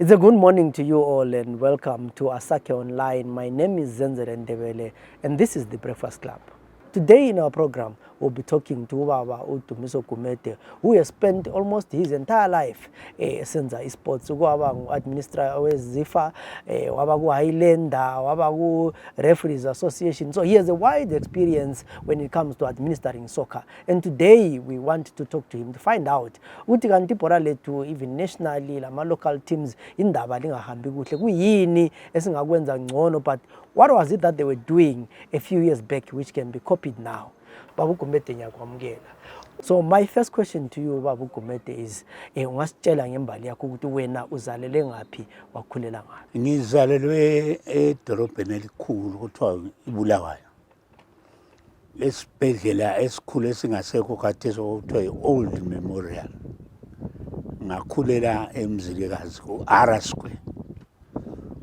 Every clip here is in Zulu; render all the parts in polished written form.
It's a good morning to you all and welcome to Asake Online. My name is Zenzele Ndebele and this is the Breakfast Club. Today in our program, we'll be talking to Ndumiso Gumede, who has spent almost his entire life senza sports. Administrator weZifa, Highlander, Referees Association. So he has a wide experience when it comes to administering soccer. And today we want to talk to him to find out ukuthi kanti ibhola lethu even nationally lama local teams indaba lingahambi kuhle kuyini esingakwenza ngcono, but what was it that they were doing a few years back which can be copied now? Babu Gumede ngiyakwamukela. So my first question to you, Babu Gumede, is ungasitshela ngembali yakho ukuthi wena uzalele ngaphi wakhulela ngaphi? Ngizalelwe edolobheni elikhulu kuthiwa iBulawayo. Esibhedlela esikhulu esingasekho khathesi okuthiwa i-Old Memorial. Ngakhulela eMzilikazi ku-Ara Square.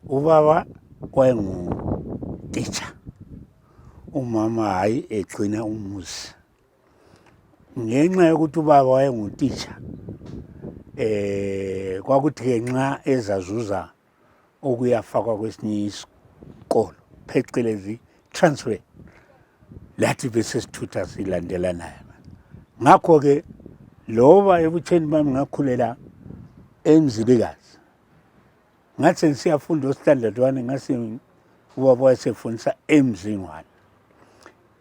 Ubaba wayengu-teacher. Umama hayi egcina umuzi. Ngenxa yokuthi ubaba wayengu-teacher, kwakuthi nxa ezazuza okuyafakwa kwesinye isikolo phecelezi transfer, lathi bese sithutha silandelanayo. Ngakho ke loba ebutsheni bami ngakhulela eMzilikazi, ngathi ngisiyafunda standard 1 ngasi ubaba wayesefundisa eMzingwane.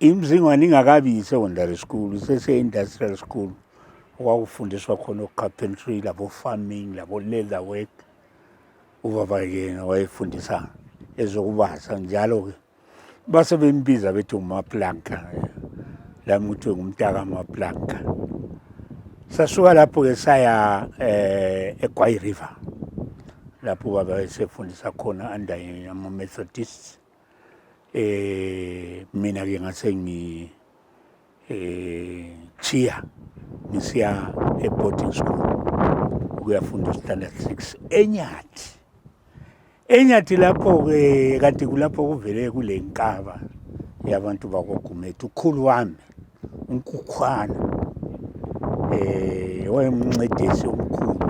iMzingwane ingakabi secondary school, sese-industrial school, okwakufundiswa khona carpentry, labo farming, labo leather work. Ubaba yena wayefundisa ezokubaza njalo ke base bembiza bethi umaplanka, lami uthi ngumntaka amaplanka. Sasuka lapho ke saya eGwai River, lapho ubaba wayesefundisa khona under ama-Methodists. Mina ke ngase chiya ngisiya boarding school ukuyafunda standard 6 Enyathi lapho ke kanti kulapho kuvele kule nkaba yabantu bakwaGumede. Ukhulu wami uNkukhwana wayemncedisi omkhulu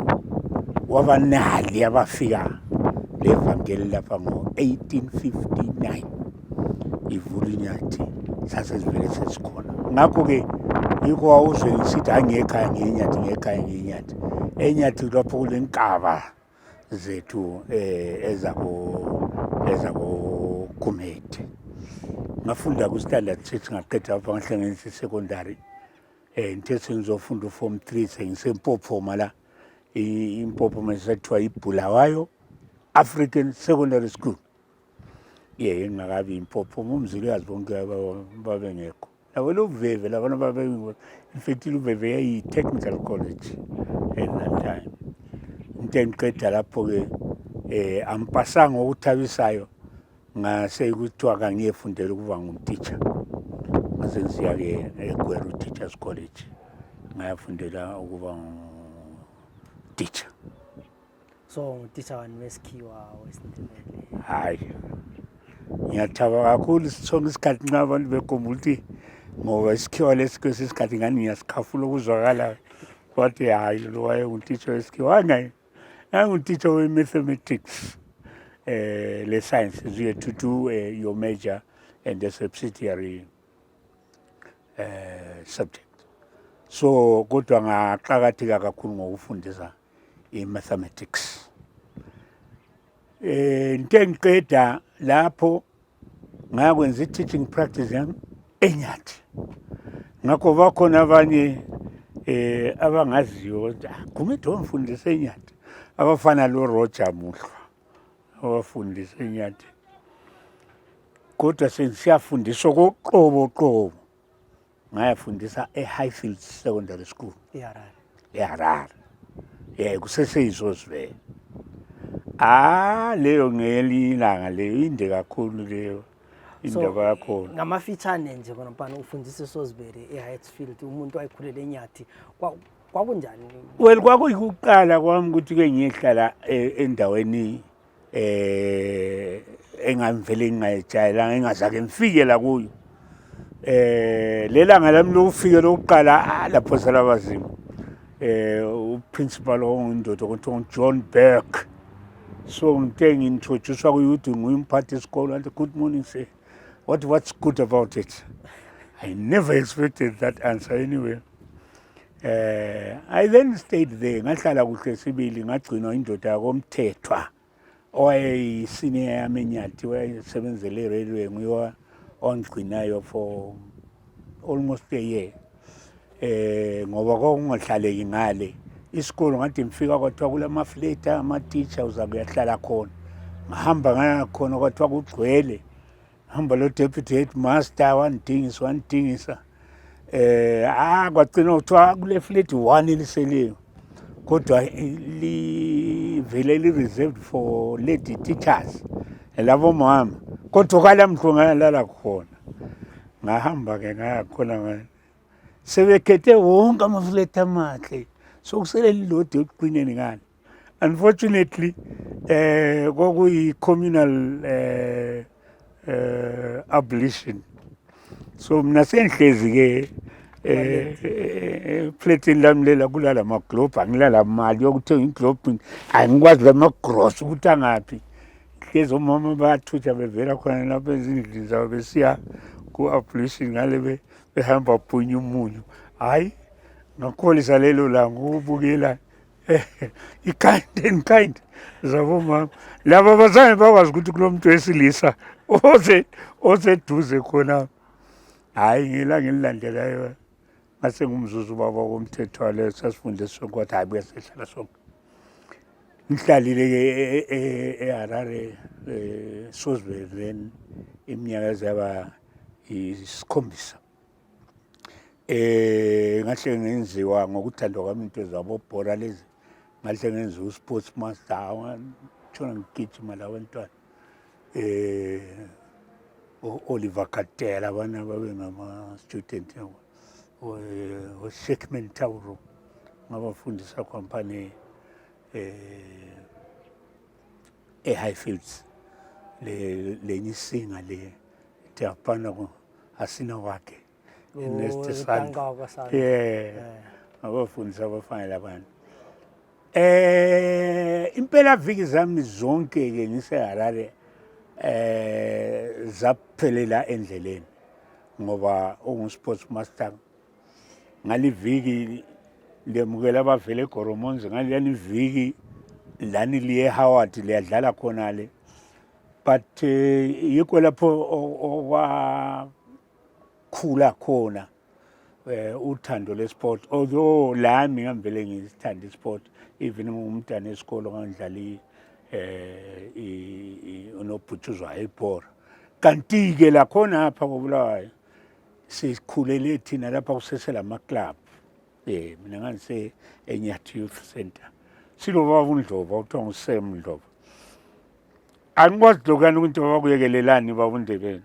wabanali abafika levangeli lapha ngo-1859 ivula inyathi sasezivele sesikhona. Ngakho ke yikho wawuzwe ngisithi angekhaya ngenyathi enyathi lapho kule nkaba zethu ezako Gumede. Ngafunda ku-standard 6 ngaqeda lapha ngahlanganisa i-secondary. Ngithe sengizofunda u-form 3 sengisempopho la impopho mesathiwa iBulawayo African Secondary School. Ngakabi impopho uMzilikazi bonke babengekho. Labo loveve labana babe in fact loveve yayi-technical college at that time. Into engiqeda lapho ke ampasanga okuthabisayo ngase kuthiwa kangiyefundela ukuba ngumteacher. Ngase ngisiya ke eGweru Teachers College ngayafundela ukuba teacher. So ngutitsha wani wesikhiwa wesiNdebele? Hayi, ngiyathaba kakhulu sonke isikhathi nxa abantu bekhumbula ukuthi ngoba isikhiwa lesikho sesikhathi ngani ngiyasikhafula ukuzwakala, wathi hayi lo wayengutitsha wesikhiwa. Ngangutitsha we-mathematics, le-sciences. You had to do your major and the subsidiary subject. So kodwa ngaqakatheka kakhulu ngokufundisa i-mathematics. Into engiqeda lapho ngakwenza i-teaching practice yami eNyathi. Ngakho bakhona abanye abangaziyo ukuthi Gumede wamfundisa eNyathi, abafana lo Roger Muhlwa abafundisa eNyathi. Kodwa sengiyafundiswa koqobo ngayafundisa eHighfield Secondary School eHarare. Kuseseyizozivele. Leyo ngelilanga leyo inde kakhulu leyo indaba yakhona. Ngamafitshane nje khona mpana ufundisa eSozibele eHighfield, umuntu wayekhulele eNyathi. Kwakunjani? Well, kwakuyikuqala kwami ukuthi ke ngiyehlala endaweni engamvele ngingayijayelanga, engazake ngifike la kuyo. Lelanga lami lokufika lokuqala lapho salabazimu. Principal onguNdoda okuthiwa John Burke So ngithe ngintroducewa kuyouth nguyimphathi esikolo wathi good morning sir. What's good about it? I never expected that answer anyway. I then stayed there ngahlala kuhle sibili ngagcinwa indoda yakomthethwa owayeyisenior yami enyathi wayesebenzele i-railway nguye ongigcinayo for almost a year. Ngoba kwakungahlaleki ngale isikolo ngathi ngifika kwathiwa kulamafleta ama-teacher uza kuyahlala khona ngahamba ngaya khona kwathiwa kugcwele hamba lo deputy headmaster wandingisa kwagcina kuthiwa kule flat 1 eliseleyo kodwa livele li-reserved for lady teachers labo mama kodwa kwalamhlo ngayalala khona ngahamba-ke ngaya khona sebekhethe wonke amafleti amahle sokusele lilodwa ekuqineni ngani. Unfortunately kwakuyi-communal abolition so mina sengihlezi-ke efletini lami lela kulala maglobe angilala mali yokuthenga iglobe angikwazi lamagross ukuthi angaphi hlezi omama bayathutha bevela khona lapho ezindlini zabo besiya ku-abolition ngale behamba bhunya umunyu hhayi ngakholisa lelo langa ukubukela i-kind zabomama laba abazange bakwazi ukuthi kulo muntu wesilisa oseduze khona hhayi ngelanga elilandelayo ngase ngumzuzu baba womthethwa leyo sasifunde sonke kwathi hhayi buya sehlala sonke ngihlalile-ke eHarare Sosville then iminyaka ezaba 7 ngahle ngenziwa ngokuthandwa kwami into zabobhora lezi ngahle ngenziwa u-sports master ngithona ngigijima labantwana Oliver Katela abanye babe ngama-student Shekman Tauro ngabafundisa khompani e-Highfields lenye isinga le Japana asina wakhe ngabafundisa abafanele abantu impela viki zami zonke-ke ngiseHarare zaphelela endleleni ngoba ungu-sports master ngaliviki lemukela abavele eGoromonzi ngaliyani iviki lani liye Howard liyadlala khonale but yikho lapho okwakhula khona uthando lesport although lami ngivele ngisithanda isport even ngumntana esikolo ngangidlala unobhutshuzwayo ibhora kanti-ke lakhona apha koBulawayo sikhulele thina lapha kuseselama club mina ngangise eNyathi Youth Center silobaba uNdlovu kuthiwa nguSam Ndlovu angikwazi lokuyani ukuthi bakuyekelelani baba uNdebele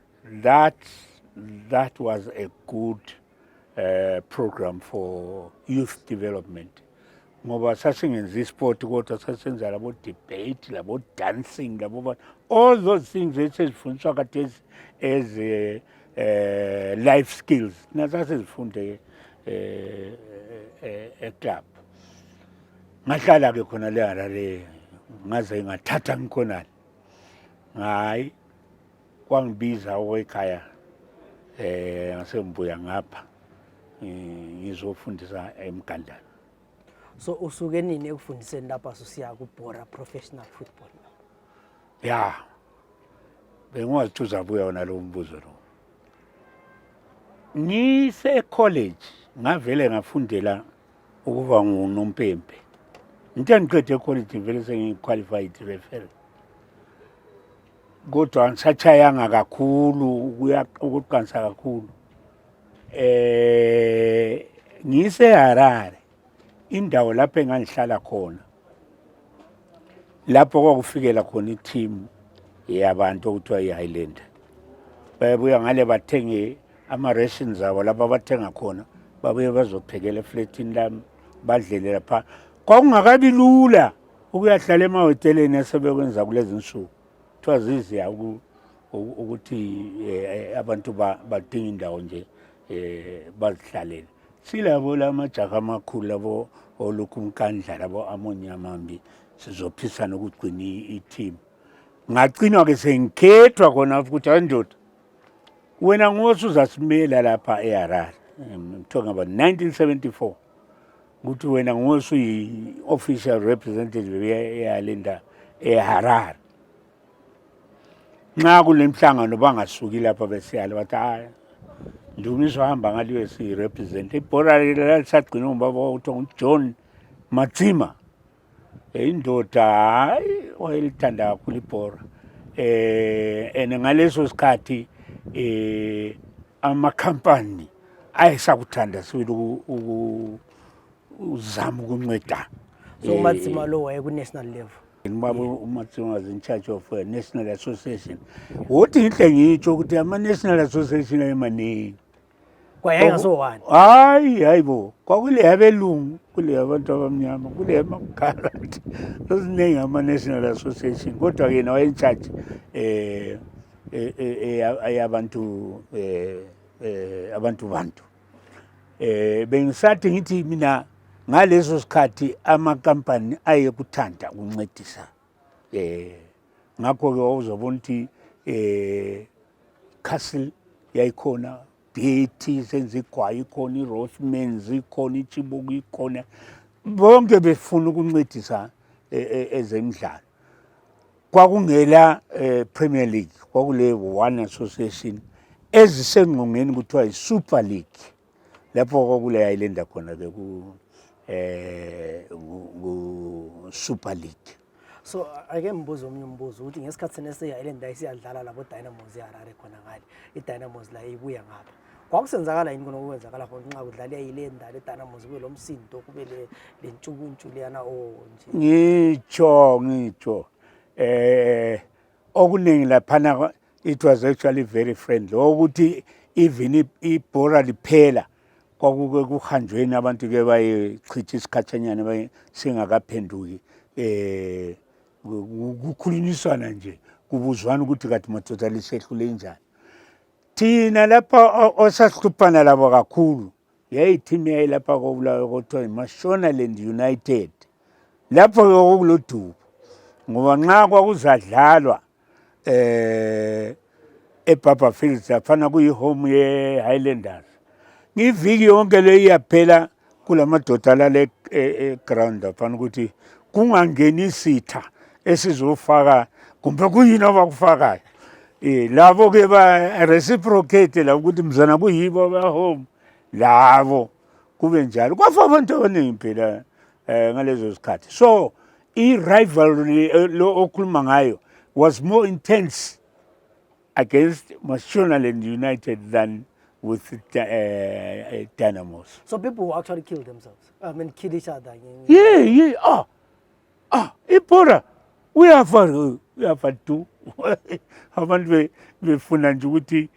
that was a good program for youth development ngoba sasingenza isport kodwa sasenza labo debate labo dancing labo all those things esizifundiswa kade as life skills nasasizifunde eclub ngahlala-ke khona le Harare ngaze ngathatha ngikhonale hayi kwangibiza okwekhaya ngasembuya ngapha ngizofundisa eMgandana. So usuke nini ekufundiseni lapha sosiya kubhora professional football? Ya bengiwazi uzabuya wona lo mbuzo lo. Ngise college ngavele ngafundela ukuba ngunompempe. Ngithe ngiqede college vele sengiqualified referee. Kodwa ngisachayanga kakhulu ukuqansa kakhulu. Ngise Harare indawo lapho engangihlala khona lapho kwakufikela khona i-team yabantu okuthiwa i-Highland babuya ngale bathenge ama-rations abo lapho abathenga khona babuye bazophekela efletini lami badlele lapha kwakungakabi lula ukuyahlala emahoteleni asebekwenza kulezi nsuku kuthiwa ziziya ukuthi abantu badinga indawo nje bazihlalele silabo lamajaha amakhulu labo olokhu umkandla labo amonyamambi sizophisana ukugcina i-team. Ngagcinwa ke sengikhethwa khona ukuthi andoda wena ngosuzasimela lapha eHarare. I'm talking about 1974. Ukuthi wena ngosuyi-official representative yalenda eHarare. Nxa kulemhlangano bangasuki lapha besiyala bathi hayi Ndumiso hamba ngaliwe siyi-represent. Ibhora lalisagcinwa ngubaba okuthiwa nguJohn Matsima. Indoda hayi wayelithanda kakhulu ibhora. And ngaleso sikhathi amakhampani ayesakuthanda sibili uzama ukunceda. So Matsima lo wayeku-national level. Umatsima was in charge of National Association. Uthi ngihle ngitsho ukuthi ama-National Association ayemaningi. Kwayengazowani. Hayi bo, kwakule abelungu, kule abantu abamnyama, kule amaGarant. Ziningi ama-National Association. Kodwa yena waye in charge abantu bantu. Bengisathi ngithi mina ngaleso sikhathi amakampani ayekuthanda ukuncedisa. Ngakho ke uzobona ukuthi Castle yayikhona, BAT senze igwayi ikhona, iRothmans ikhona, iChibuku ikhona. Bonke befuna ukuncedisa ezemidlalo. Kwakungela Premier League, kwakule one association ezisengqongeni kuthiwa iSuper League. Lapho kwakule Islander khona ke ku Super League. So ake mbuzo omnye umbuzo ukuthi ngesikhathi sene-Islander isiyadlala labo Dynamos eHarare khona ngale. iDynamos la ibuya ngapha. Kwakusenzakala yini khona okwenzakala khona nxa kudlala iLander leDynamos kube lomsindo kube le ntshukuntshu leyana nje. Ngitsho. Okuningi laphana it was actually very friendly. Ukuthi even ibhora liphela kwakuke kuhanjweni abantu ke bayichitha isikhathanyana baye singakaphenduki kukhulunyiswana nje kubuzwana ukuthi kathi madoda lisehlule njani. Thina lapha osahluphana labo kakhulu yayithimi yayilapha kobulawayo kuthiwa iMashonaland United. Lapho okulodubo ngoba nxa kwakuzadlalwa eBaba Fields afana kuyihome ye-Highlanders. Ngiviki yonke le iyaphela kulamadoda lale ground afana ukuthi kungangeni isitha esizofaka kumbe kuyini abakufakayo. Labo ke ba reciprocate la ukuthi mzana kuyibo ba home labo kube njalo. Kwafa abantu abaningi phela ngalezo sikhathi. So i-rivalry lo okhuluma ngayo was more intense against Mashonaland United than with Dynamos. So people who actually kill themselves. I mean, kill each other. Yeah. Ibhora uyafa tu. Abantu befuna nje ukuthi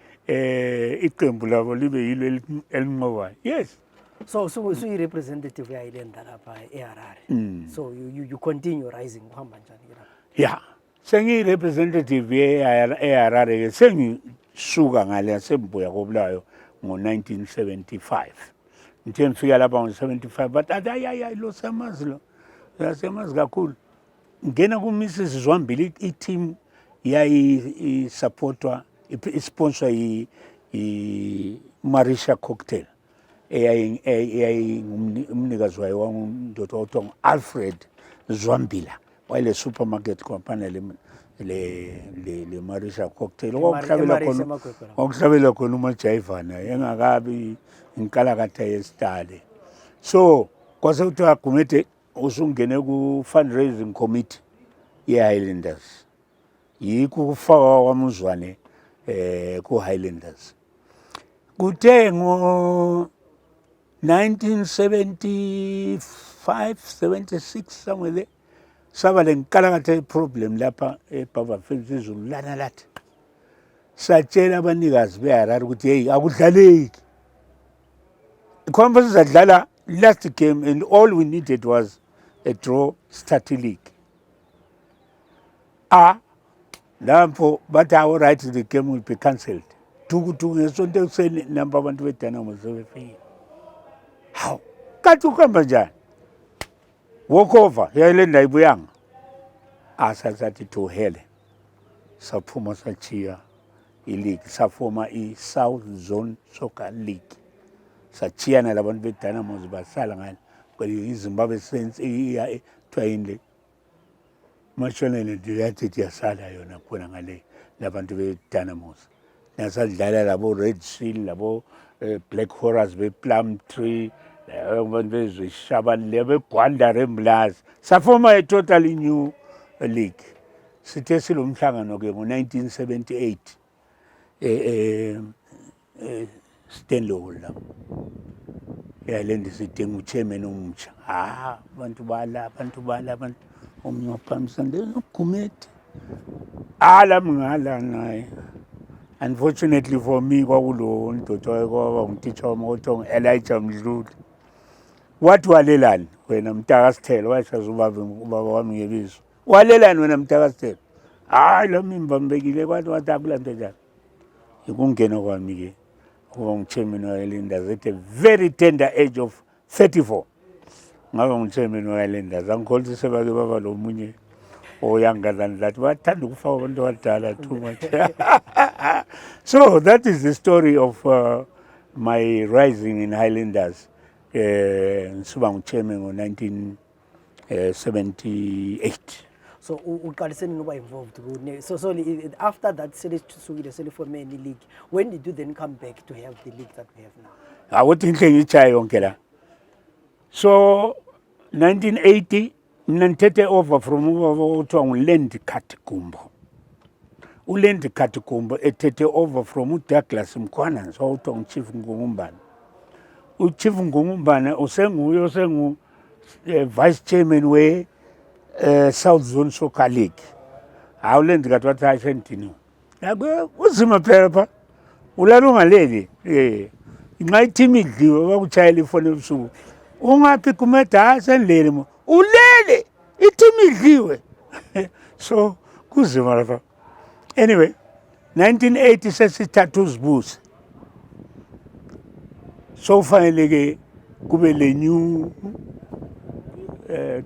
iqembu labo libe yilo elinqobayo. Yes. So you representative ya-Islander lapha eHarare. So you continue rising kuhamba njani? Yeah. Sengiyi-representative eHarare ke sengisuka ngale sembuya kobulawayo ngo-1975. Ngithe ngifika lapha ngo-75 but lo siyamazi kakhulu. Ngena kuMrs. Zwambili i-team yayi-supportwa isponsor yi-Marisha Cocktail eyayingumnikazi wayo wangundoda okuthiwa ngu-Alfred Zwambila wayele supermarket company le Marisha Cocktail okuhlabela khona umajayivana engakabi inkalakatha yesitale. So kwase kuthiwa Gumede usungene ku-fundraising committee ye-Highlanders. Yikho kufaka kwamuzwane ku-Highlanders. Kuthe ngo-1975, 76 somewhere there, saba le nkalakatha problem lapha eBaba Fields izulu lana lathi. Satshela abanikazi beHarare ukuthi hey akudlaleki. Khona sizadlala last game and all we needed was a draw start league. Lapho but all right the game will be cancelled. Tuku ngesonto ekuseni namba abantu beDynamo sebefika. Hawu, kathi ukuhamba njani? Walk over, yayilenda ibuyanga. asasathi tuhele saphuma sachiya i-league safoma i-South Zone Soccer League sachiyana labantu be-Dynamos basala ngani iZimbabwe Saints kuthiwa yini le Mashonele yathi yasala yona khona ngale labantu be-Dynamos nasadlala labo Red Seal labo Black Horrors be-Plum Tree abantu bezishabani begwanda remblazi safoma a totally new league sithe silomhlangano-ke ngo-1978 Stanley Hall lapho yalende sidinga uchairman omutsha abantu bala omnye waphamisa Gumede lami ngala naye. Unfortunately for me kwakulo ndoda kwaba umteacher wami othiwa Elijah Mdluli wathi walelani wena Mtakasithelo washaza ubaba wami ngebizo walelani wena Mtakasithelo lami mbambekile wathi akulento njani ikungena kwami-ke ukuba ngu-chairman wa-Highlanders at a very tender age of 34 ngaba ngu-chairman wa-Highlanders angikholisi sebake baba lo munye younger than that bathanda ukufaka abantu abadala too much. So that is the story of my rising in Highlanders. Ngisuba ngu-chairman ngo-1978. So uqaliseni noba involved so after that selisukile selifome any league, when did you then come back to have the league that we have now? Awuthi inhle ngiyichaye yonke la. So 1980 mina ngithethe over from ubaba othiwa nguLand Katigumbo. uLand Katigumbo ethethe over from uDouglas Mkhwana owawuthiwa nguChief Ngungumbane. uChief Ngungumbane usengu vice chairman we South Zone Soccer League. uLand Kathi wathi hayi sendiniwe. Uzima phela pha. Ulala ungaleli. Nxa iteam idliwe bakuchayela ifoni ebusuku. Ungaphi Gumede sendlele mo. Ulele iteam idliwe. So kuzima lapha. Anyway, 1980 sesithatha uzibuze. So finally kube le new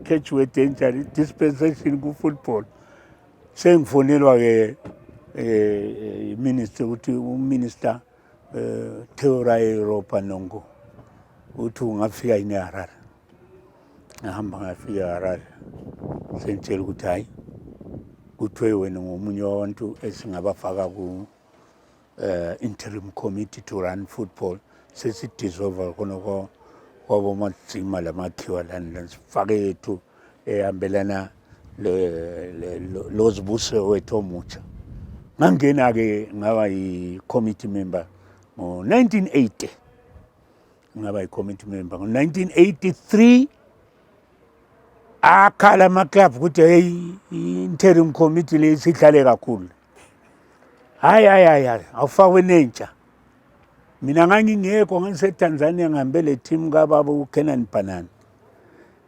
catchword danger dispensation ku football. Sengifonelwa ke minister uthi uminister Theora Europa Nongo uthi ungafika yini eHarare. Ngahamba ngafika eHarare sengitshela ukuthi hayi kuthiwe wena ngomunye wabantu esingabafaka ku interim committee to run football sesidissolve khona kwabomajima lamakhiwa lana sifake yethu ehambelana lozibuse wethu omutsha. Ngangena-ke ngaba yi-committee member ngo-1980 ngaba yi-committee member ngo-1983 akhala amaclub ukuthi hey interim committee le sihlale kakhulu hayi awufakwe nentsha. Mina ngangingekho ngangiseTanzania ngihambe le team kababa uKenan Banana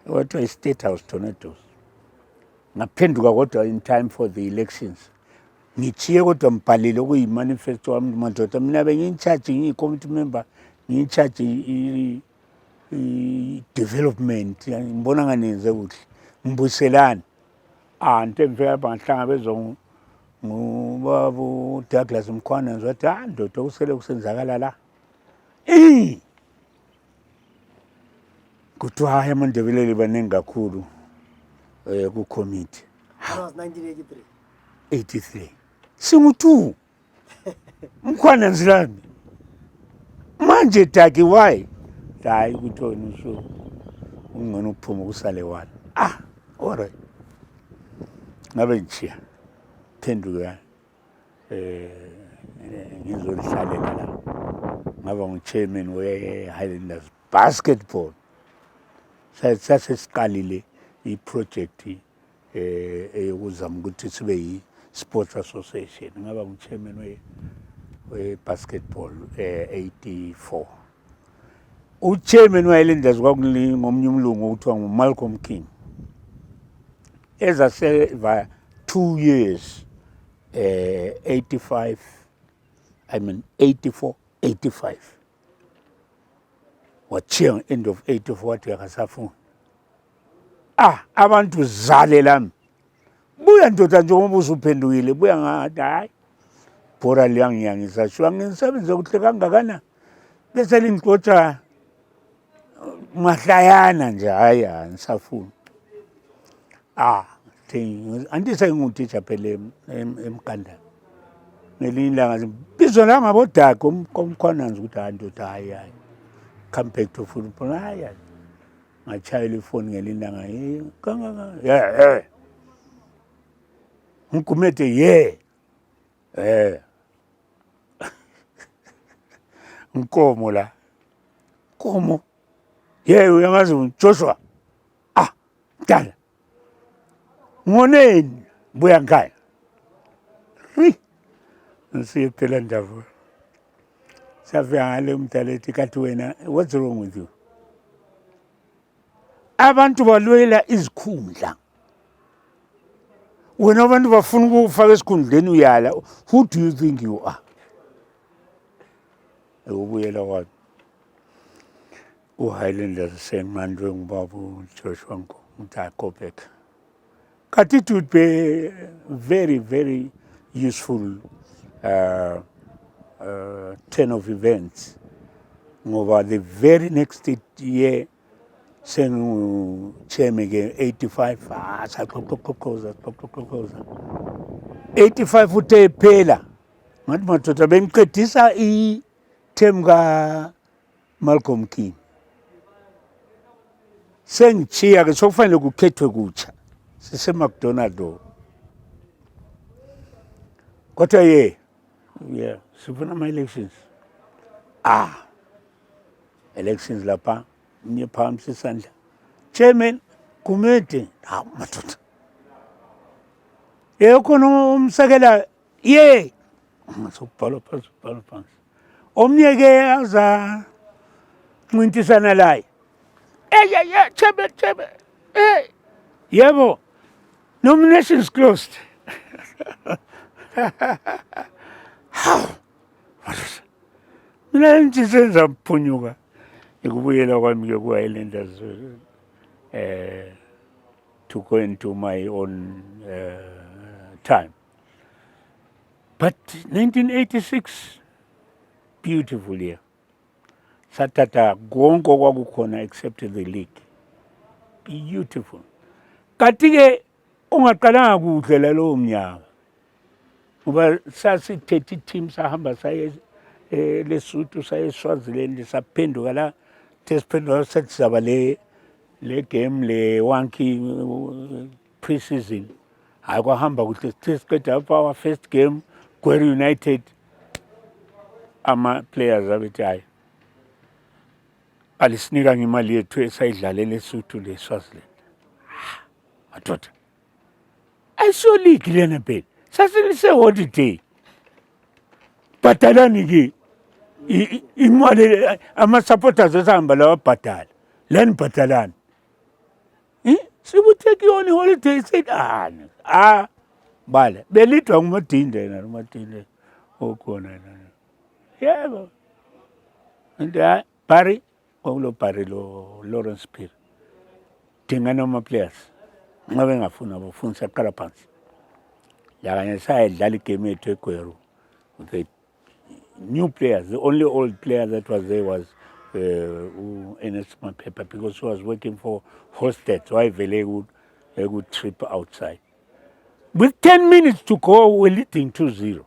wathiwa i-State House Tornadoes. Ngaphenduka kodwa in time for the elections. Ngichiye kodwa mbhalile okuyi-manifesto wami madoda mina bengi-incharge ngiyi-committee member ngi-incharge i-development ngibona nganenze kuhle ngibuyiselani. Nto ngifika lapha ngahlangabezwa ngubaba uDouglas Mkhwana ngizothi ndoda kusele kusenzakala la. Kuthiwa hayi amandebeleli baningi kakhulu ku-committee. That was 1983. 83 singu-2 Mkhwana nzilami manje Daki why hayi ukuthi wena usho ungcono ukuphuma kusale wani. Alright ngabe ngichiya phenduka ngizolihlalela la ngaba ngu-chairman we-Highlanders basketball. Sasesiqalile i-project eyokuzama ukuthi sibe yi-sports association. Ngaba ngu-chairman we-basketball 84. U-chairman we-Highlanders ngomnye umlungu okuthiwa nguMalcolm King ezaseva 2 years 84 85 wachiya end of 84 wathi akasafuni. Abantu zale lami buya ndoda njengoba usuphendukile buya ngathi hayi bhora liyangiyangisa shuwa ngisebenze kuhle kangakana bese lingixotsha mahlayana nje hayi angisafuni antisengutitsha phela emkandane ngelinye ilanga bizwa la ngabodaka komkhwananzi ukuthi hayi ndoda hayi come back to football hayi ngachayela ifoni ngelinye ilanga Ngumede Nkomo la Nkomo uyamazi Joshua mdala ngoneni buya nkhaya nsiye phela ndaba safika ngale mdala ethi kathi wena what's wrong with you abantu balwela izikhundla wena abantu bafuna ukufaka esikhundleni uyala who do you think you are ubuyela kwathi uHighlanders senqandwe ngubaba uJoshua Nkomo go back but it would be very very useful turn of events ngoba the very next year chairman ke 85 saxoxoxoza 85 uthe phela ngathi madoda bengiqedisa term ka Malcolm King sengichiya ke sokufanele kukhethwe kutsha sise McDonald kodwa yeah sifuna ama elections elections lapha nye phambi sisandla chairman Gumede madoda khona umsekela ngasubhala phansi omnye ke aza ncintisana laye chairman yebo nominations closed mina nje senza mphunyuka ekubuyela kwami ke ku-Highlanders to go into my own time. But 1986, beautiful year. Satata konke kwakukhona except the league. Beautiful. Kanti ke ungaqalanga kuhle lalo mnyaka. Ngoba sasi-30 teams sahamba saye Lesotho saye eSwaziland saphenduka la tesiphenduka sathi sizaba le game le wonky pre-season. Hayi kwahamba kuhle siqeda apha our first game Gwere United ama players abethi hayi alisinika ngemali yethu esayidlalela eSotho leSwaziland. Madoda ayisiyo league lena phela sasilise holiday bhatalani ke imali ama-supporters esihamba lawa bhatala lani bhatalani sibuthe yona iholiday said bala belidwa nguMadinde yena uMadinde okhona yebo and Barry kwakulo Barry lo Lawrence Phiri dingana ama-players nxa bengafuna bafuna siyaqala phansi lakanye sayidlala igame yethu eGweru with new players. The only old player that was there was Ernest Mapepa because he was working for Hosted, so I very good trip outside. With 10 minutes to go, we were leading 2-0.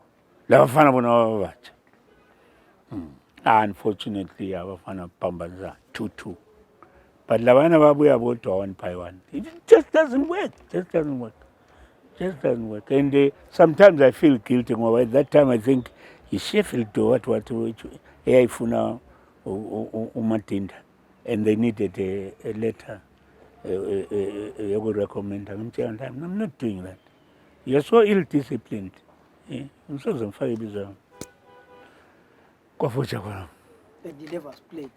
Unfortunately, Abafana Pambanza 2-2. But Lavana Babu about 1 by 1. It just doesn't work. Just doesn't work. And sometimes I feel guilty. At that time, I think Sheffield do what eyayifuna uMadinda, and they needed a letter recommend. I'm not doing that. You're so ill-disciplined. I'm so But he never played.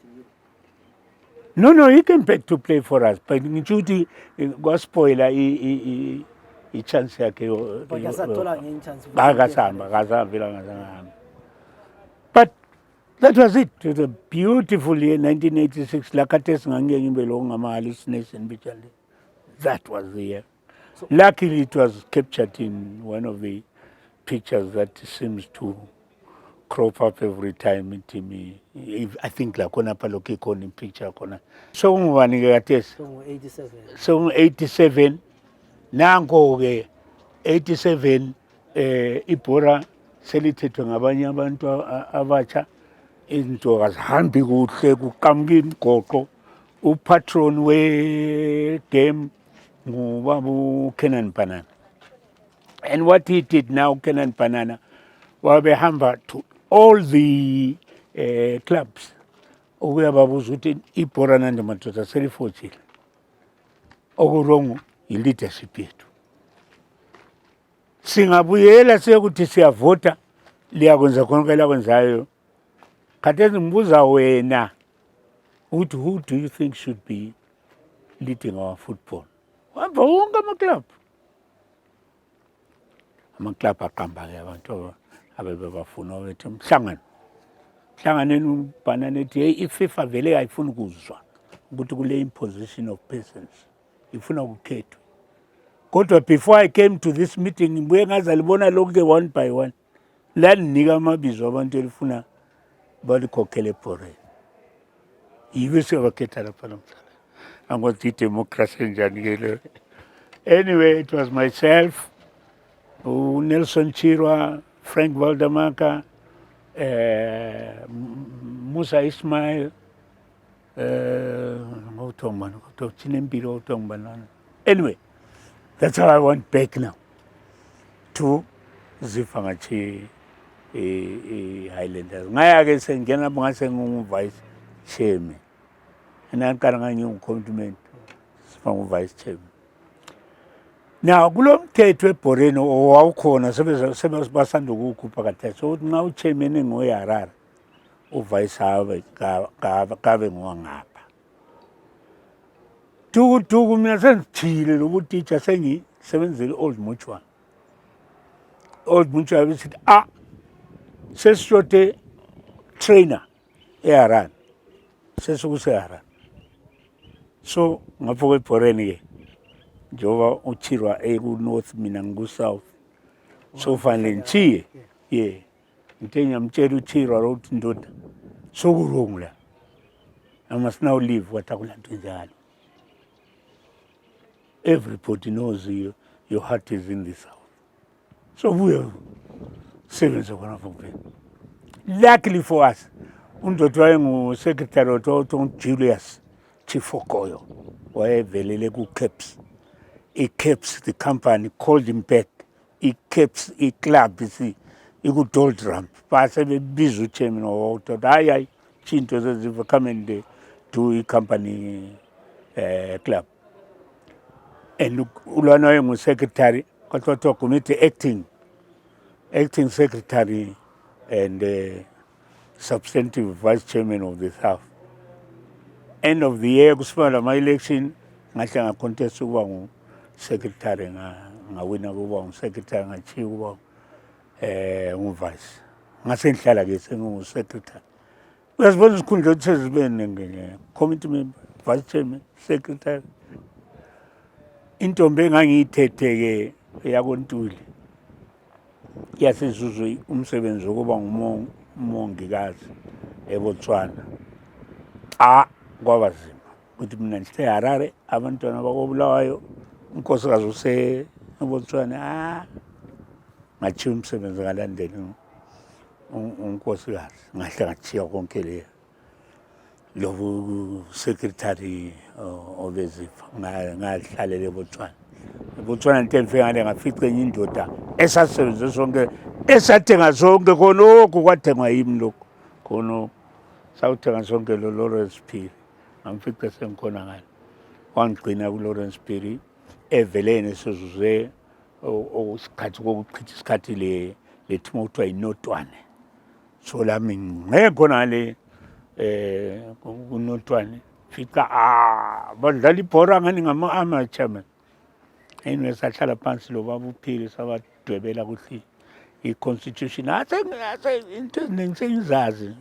No, he came back to play for us. But Nchuti got spoiler chance yakhe. But that was it. It was a beautiful year, 1986. That was the year. Luckily, it was captured in one of the pictures that seems to crop up every time into me. I think like kona paloki kona picture kona. So ngubani ke kathesi? So 87. So 87 nanko ke 87 ibhora selithethwe ngabanye abantu abatsha, izinto azihambi kuhle, kuqhamuka imigoqo. Upatron we-game ngubaba uKenan Banana. And what he did now, Kenan Banana, wabehamba to all the clubs ukuya babuza ukuthi ibhora nandi madoda selifotshile. Okurongo yi-leadership yethu. Singabuyela sekuthi siyavota liyakwenza konke lakwenzayo. Khathesi ngibuza wena ukuthi who do you think should be leading our football? Wahamba wonke amaklabhu. Amaklabhu aqamba-ke abantu abebebafuna bethi mhlanganeni uBanana ethi hey, iFIFA vele ayifuni ukuzwa ukuthi kule imposition of persons, ifuna kukhethwe. Kodwa before I came to this meeting ngibuye ngazalibona lonke one by one, laninika amabizo abantu elifuna balikhokhele ebhoreni. Yibe siyabakhetha lapha namhlanje. Angothi idemocracy enjani ke leyo. Anyway, it was myself, Nelson Chirwa, Frank Valdemaka, Musa Ismail, anyway, that's how I went back now to Zifangachi Highlanders. Ngaya-ke sengena ngase ngingu-vice chairman. Nangiqala ngiwucommitment sifangu-vice chairman. Now kulo mthetho ebhoreni owawukhona sebasanda ukuwukhupha khathesi ukuthi nxa uchairman engoyaharare uvice kabe ngowangapha. Tukutuku mina sengithile lobutitsha sengisebenzele Old Mutual. Old Mutual besithi sesishode trainer eHarare, sesikuseHarare. So ngapho kwebhoreni-ke njengoba uChirwa eku-north mina ngiku-south, so fanele ngichiye ngithe ngiyamtshela uChirwa ukuthi ndoda sokurong la, I must now leave. Wathi akulanto njalo. Everybody knows your heart is in the south. So buye sebenza khonapho kuphela. Luckily for us, undoda wayengu-secretary othiwa Julius Chifokoyo wayevelele ku-CAPS. I-CAPS, the company, called him back. I-CAPS, i-club, iku-doldrum. Base bebiza uchairman wawudoda, hayi chinto zeziva, come and do i-company club. And ulwana wayengu-secretary, kwathiwa committee acting secretary and substantive vice chairman of the South. End of the year, kusifana lama-election, ngahle ngacontest ukuba ngu-secretary, ngawina kuba ngu-secretary, ngachiya ukuba ngu-vice. Ngase ngihlala-ke sengingu-secretary. Uyazibona izikhundla ukuthi sezibe committee member, vice chairman, secretary. Intombi engangiyithethe-ke yakoNtuli yasizuzwe umsebenzi wokuba ngumongikazi eBotswana. Kwaba nzima ukuthi mina ngiseHarare, abantwana bakobulawayo, unkosikazi useBotswana. Ngachiya umsebenzi ngalandela unkosikazi, ngahle ngachiya konke lobu secretary obezifa, ngahlalela eBotswana. eBotswana nto engifike ngale ngafica enye indoda esasebenze sonke, esathenga sonke khonokho, kwathengwa yimi lokhu khonokho, sawuthenga sonke lo Lawrence Phiri. Ngamfica sengikhona ngale, wangigcina ku-Lawrence Phiri evelene sezuze isikhathi kokuchitha isikhathi le-team okuthiwa yiNotwane. So lami ngekho ngale kuNotwane, fica badlala ibhora ngani ngama-amateur. Anyway, sahlala phansi lo baba uPhiri sabadwebela kuhle i-constitution. Into eziningi sengizazi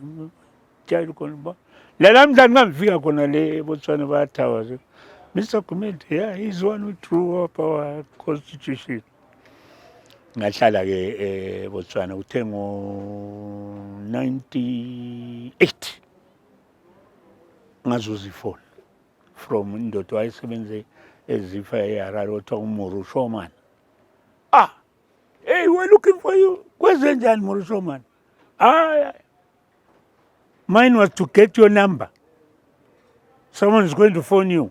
tshela khona uba lalamhlanje ngangifika khona le eBotswana bayathawa nje, Mr. Gumede, yeah, he's one who drew up our constitution. Ngahlala-ke Botswana kuthe ngo-98 ngazuza ifoni from indoda wayesebenze ezifa eHarare othiwa uMorushoman. Ah, hey, we're looking for you. Kwenzenjani Morushoman? Ah, mine was to get your number. Someone is going to phone you.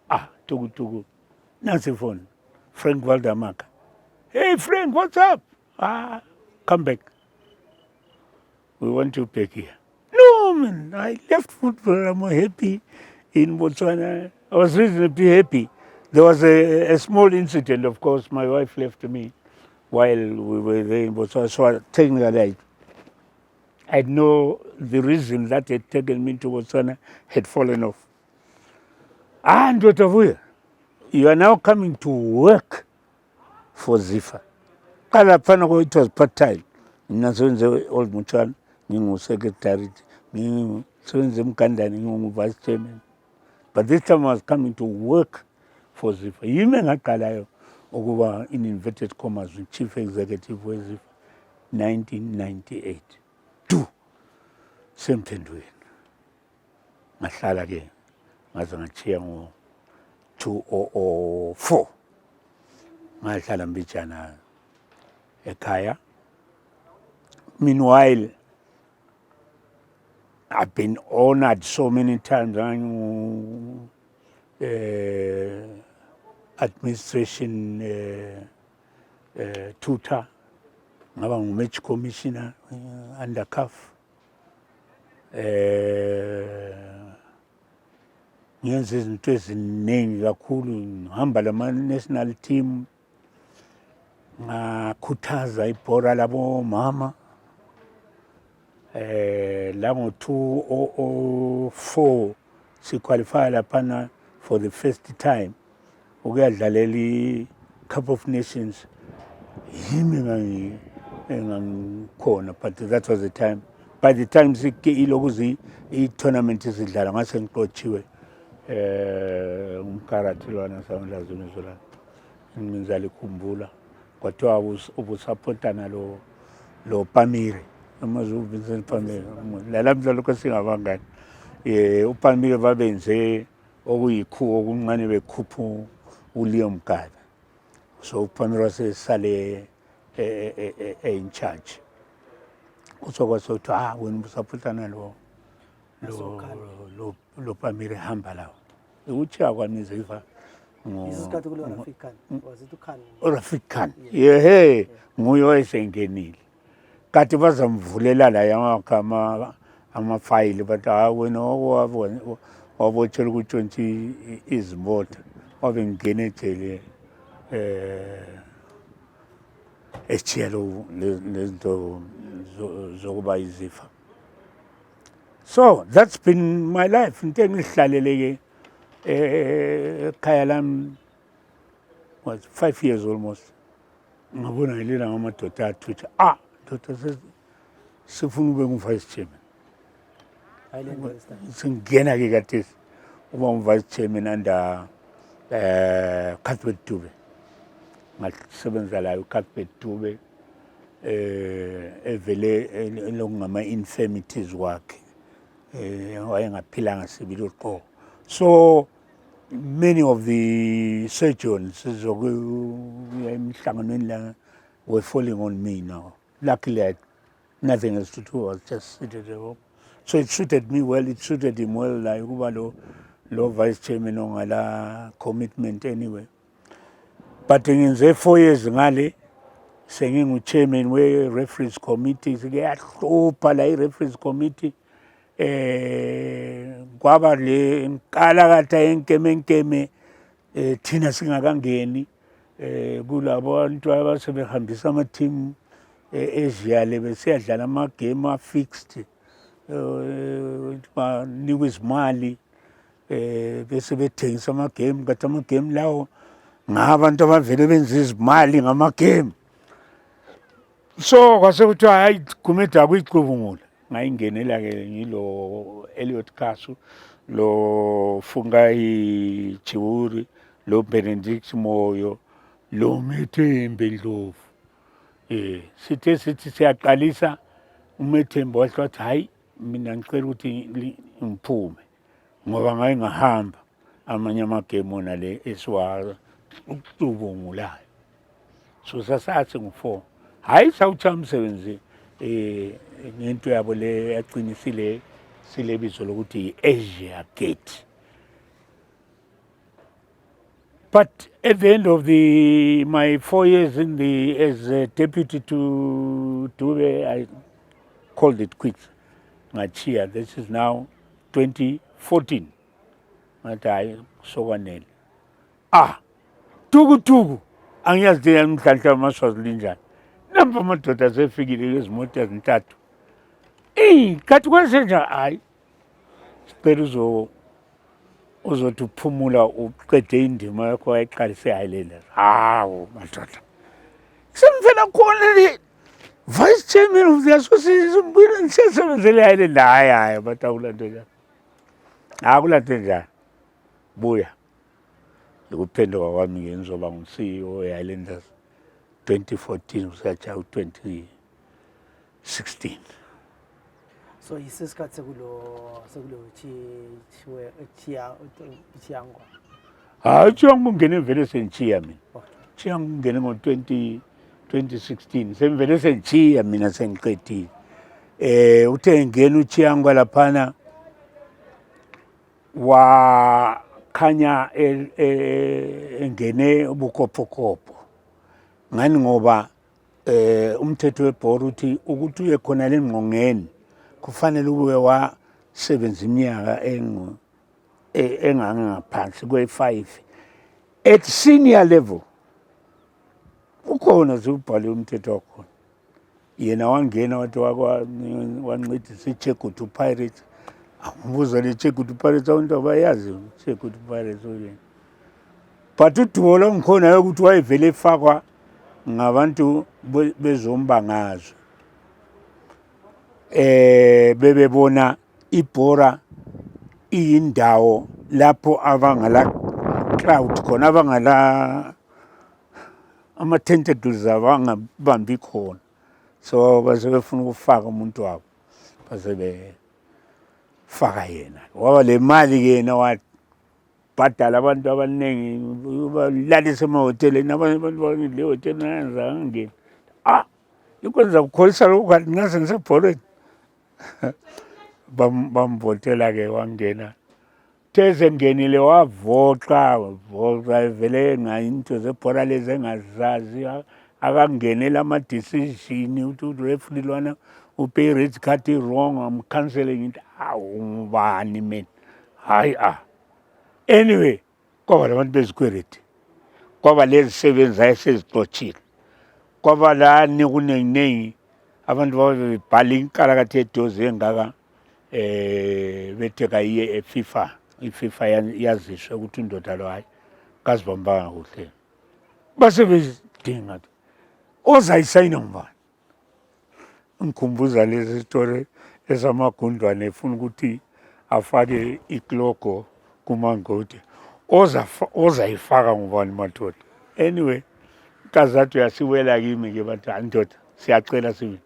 Ah, tugu. Nancy phone. Frank Waldamaka. Hey, Frank, what's up? Ah, come back. We want you back here. No, man, I left football. I'm happy in Botswana. I was reasonably happy. There was a small incident, of course. My wife left me while we were there in Botswana. So technically, I know the reason that had taken me to Botswana had fallen off. Ah, Ndotavuya, you are now coming to work for Zifa. It was part-time. Ninasebenze Old Mutual, ngingu-secretary, ngisebenze eMkandane, ngingu-vice chairman. But this time I was coming to work for Zifa. Yimi engaqalayo ukuba in inverted commas chief executive weZifa 1998. Semphendweni. Ngahlala-ke ngaze ngachiya ngo-2004. Ngahlala mbijana ekhaya. Meanwhile, I've been honored so many times. Administration tutor, ngaba ngu-match commissioner under CAF. Ngenza izinto eziningi kakhulu, ngihamba lama-national team, ngakhuthaza ibhora labomama. Lango-2004 siqualify laphana for the first time ukuyadlalela i-Cup of Nations. Yimi engangikhona, but that was the time. By the time ilokuzi i-tournament isidlala ngase ngiqotshiwe umkarati lwana samlazumiso lana ngimenzala ikhumbula kwathiwa ubusapotana lo Pamire amaZulu Vincent Pamire lalamdlalo lokho singabangani. UPamire babenze okuyikhu okuncane bekhupha uLeon Mgada. So uPamire wasesale in charge. Kusokwasothu wena ubusapotana lo Pamire hamba lawo. Uchiya kwami Zifa isikhathi kulo African was it uKhan? African. Yehe nguye owayesengenile. Kati bazamvulela la yangakama amafayili but wena wabotshela ukuthi izimota wabengena ejele ejele lezinto zokuba iZifa. So that's been my life. Into engihlaleleke ekhaya lami was 5 years almost. Ngabona ngilela ngamadoda athutsha. Doda sifuna ube ngu-vice chairman. Singena-ke kathesi uba ngu-vice chairman under Cuthbert Dube. Ngasebenza layo uCuthbert Dube evele elokungama-infirmities wakhe. Wayengaphilanga sibili uqobo. So many of the surgeons emhlanganweni la were falling on me now. Luckily, I had nothing else to do. I was just seated at home. So it suited me well. It suited him well. Like lo vice chairman ongala commitment anyway. But ngenze 4 years ngale sengingu-chairman we-referees committee. Sikeyahlupha la i-referees committee. Kwaba le nkalakatha yenkeme thina singakangeni kulabo bantu abasebehambisa ama-team e-Asia le besiyadlala ama-game a-fixed banikwe izimali bese bethengisa ama-game. Kanti ama-game lawo ngabantu abavele benza izimali ngama-game. So kwase kuthiwa hayi Gumede akuyicubungule ngayingenela ke ngilo Elliot Kasu, lo Fungai Chiuri, lo Benedict Moyo, lo Methembe Ndlovu. Sithe sithi siyaqalisa uMethembe wathi wathi hayi mina ngicela ukuthi ngiphume ngoba ngaye ngahamba amanye amagemu ona le esiwacubungulayo. So sasathi ngu-4 hayi sawuthaya umsebenzi ngento yabo le yaqinisile sile bizo lokuthi yi-Asia Gate. But at the end of my 4 years as a deputy to Dube, I called it quits. Ngachiya. This is now 2014. Ngathi hayi sokwanele. Tuku angiyazi namhlanje amaswazi linjani. Nampa amadoda asefikile ezimoto ezintathu. Kathi kwenzenja hayi. Sicela uzothi uphumula uqede indima yakho wayiqalise Highlanders. Hawu madoda. Semfela khona le vice chairman of the association mbuyela ngisebenzele Highlanders. Hayi but awulanto njani. Akulanto njani. Buya. Ukuphenduka kwami ngizoba ngu-CEO we-Highlanders 2014 kusatsha u-2016. So isisikhathi sekulo Chiyangwa. Chiyangwa ungene vele sengichiya mina. Chiyangwa ungene ngo-2016 semvele sengichiya mina sengiqedile. Uthe ngene uChiyangwa laphana wakhanya engene ubukophokopo. Ngani ngoba umthetho webhora uthi ukuthi uye khona lengqongeni kufanele ube wasebenza iminyaka engangaphansi kwe-5 at senior level. Ukhona zibhale umthetho wakhona. Yena wangena wathi wancedisa iChegutu Pirates. Angibuza le Chegutu Pirates abantu abayazi Chegutu Pirates oyena. But udumo longikhona ukuthi wayevele efakwa ngabantu bezombangazwe. Bebebona ibhora iyindawo lapho abangala crowd khona abangala ama-tentacles abangabambi khona. So base befuna ukufaka umuntu wabo base befaka yena. Waba le mali ke yena wabhadala abantu abaningi balalisa emahhoteleni abantu le hoteli nayenza angene. Ikwenza ukukholisa lokhu kanti ngaze ngisebholweni. Bamvotela ke wangena. Teze ngenile wavoxa vele ngayinto zebhola lezi engazazi akangenela ama-decision ukuthi ureferee lwana upay red card wrong amcanceling it. Ngubani mina hayi anyway kwaba labantu bezikwereti kwaba lezi sebenzi ayesezixotshile kwaba lani kuningi abantu babebhala inkalakatha edozi engaka betheka iye eFIFA. iFIFA yaziswe ukuthi indoda lo hayi kazibambanga kuhle. Base bezidinga ozayisayina ngubani. Ngikhumbuza lezi story esamagundwane efuna ukuthi afake iklogo kumangoti. Ozayifaka ngubani madoda. Anyway, kazathu yasiwela kimi ke bathi ndoda siyacela sibe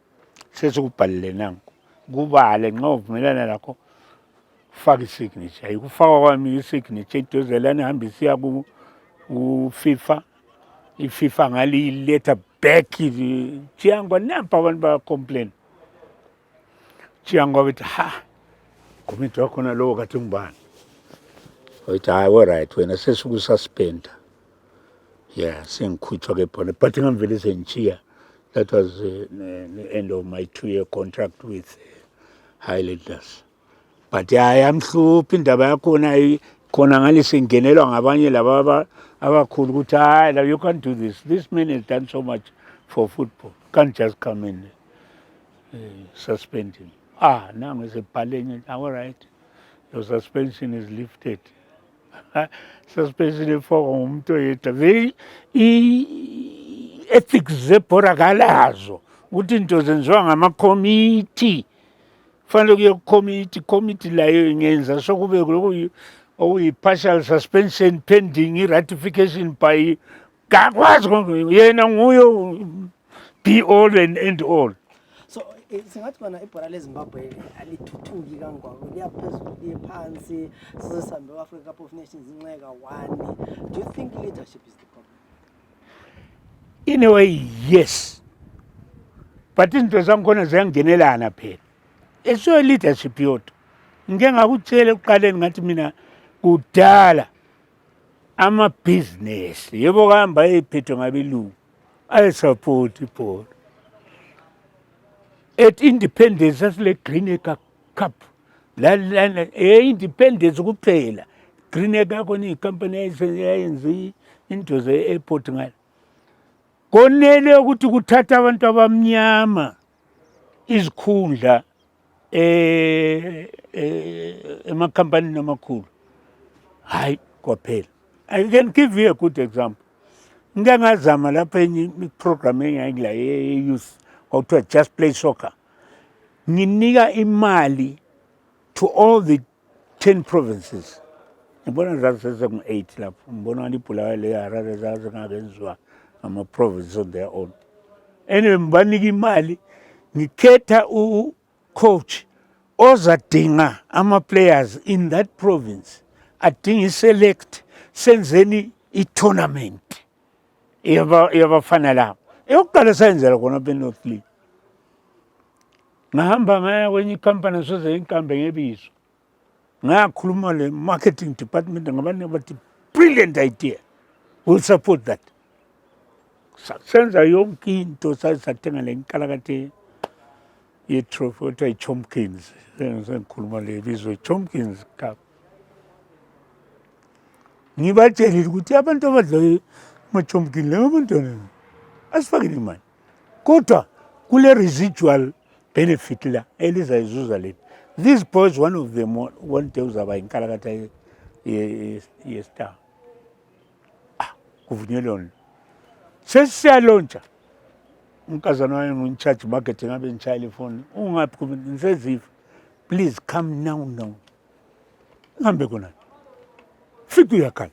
sesikubhalele nanku. Kubale nxa uvumelana lakho faka isignature. Ayikufaka kwami isignature idozelana ihamba isiya ku-FIFA. iFIFA ngaliletha back Chiyangwa nampa abantu bayacomplain. Chiyangwa bethi komiti wakhona lowo kathi ngubani. Wathi hayi alright wena sesikususpenda. Yeah, sengikhutshwa ke bona but ngivele sengichiya. That was the end of my 2-year contract with Highlanders. But ayamhluphi indaba yakhona khona ngale sengenelwa ngabanye laba abakhulu ukuthi hayi you can't do this. This man has done so much for football. Can't just come and suspend him. Nangu esebhaleni. All right. Your suspension is lifted. Suspension efakwa ngumuntu oyedwa. Very ethics zebhora kalazo ukuthi into zenziwa ngama-committee fanele kuye committee layo ingenza sokube partial suspension pending ratification by kakwazi yena nguyo be all and end all. So singathi kona ibhola leZimbabwe alithuthuki kangako, liyaphezulu liye phansi, sizisambe Africa Cup of Nations inxeka 1. Do you think leadership is the problem? In a way, yes, but into zangikhona ziyangenelana phela. Eso leadership yodwa ngike ngakutshela ekuqaleni ngathi mina kudala amabhizinesi yebo kuhamba ephethwe ngabelungu ayisupport ibhola. At independence asile Green Acre Cup la independence kuphela. Green Acre khona icompany yayenza into ze-airport ngale. Konele ukuthi kuthatha abantu abamnyama izikhundla emakhampanini amakhulu. Hayi kwaphela. I can give you a good example. Ngike ngazama lapha enye program engayila youth okuthiwa Just Play Soccer. Nginika imali to all the 10 provinces. Ngibona zasesengu 8 lapho. Ngibona ibhola le Harare zazengakenziwa ama-provinces on their own. Anyway, mbanika imali, ngikhetha coach ozadinga ama-players in that province, adinga i-select, senzeni i-tournament yabafana lapho. Eyokuqala sayenzela khona apha eNorth League. Ngahamba ngaya kwenye ikhampani soze inkambe ngebizo. Ngakhuluma le marketing department ngabantu bathi brilliant idea. We'll support that. Senza yonke into sathenga le nkalakathe ye-trophy okuthiwa i-Chomkins. Sengikhuluma le bizo i-Chomkins Cup. Ngibatshelile ukuthi abantu abadla ama-Chomkins le abantwana asifakeni imali. Kodwa kule residual benefit la elizayizuza leni. These boys, one of them one day uzaba inkalakatha ye-Star. Kuvunyelwana. Sesiyalontsha. Unkazana wami ngu-in-charge marketing abe ngitshayela ifoni. Ungaphi ngisezifa. Please come now. Ngihambe khona. Fika uyakhala.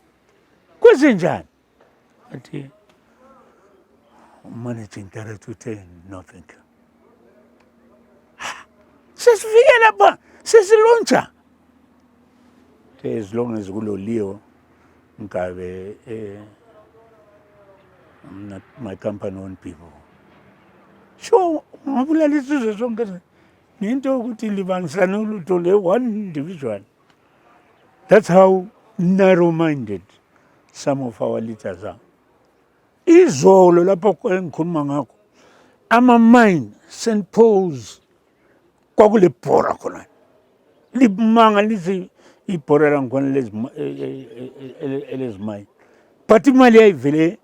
Kwezenjani? Athi managing director uthe no thank you. Sesifike lapha sesilontsha. As long as kuloliyo ngabe not my company own people. Sure, ngabulala isizwe sonke nento ukuthi libangisana ulutho le one individual. That's how narrow-minded some of our leaders are. Izolo lapho engikhuluma ngakho ama-mine St. Paul's kwakule bhora khona. Libmanga lithi ibhora langikhona lezimine. But imali yayivele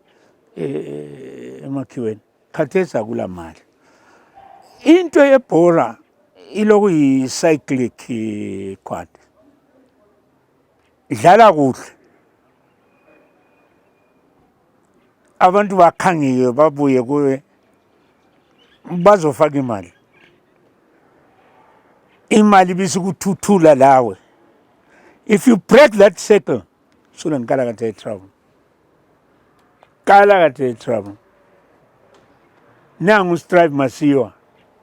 emakhiweni. Khathesi akula mali. Into yebhora iloku yi-cyclic quad. Idlala kuhle. Abantu bakhangike babuye kuwe bazofaka imali. Imali bisikuthuthula lawe. If you break that circle, sula nkalakathe trouble. Kalakathe trouble. Nangu Strive Masiwa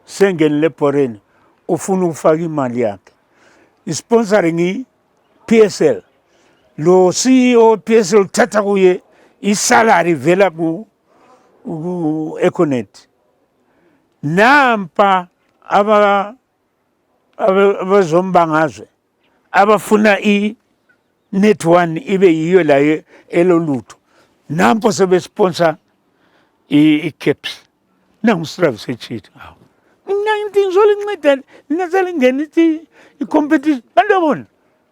sengenile ebhoreni ufuna ukufaka imali yakhe. Isponsoring i-PSL. Lo CEO PSL uthatha kuye isalary vela ku Econet. Nampa abazombangazwe abafuna i-net one ibe yiyo la elolutho. Nampo sebesponsor i-caps. Nangu Strive sechitha. Mina into ngizolinceda ninazale ngene i-competition. Bandabona.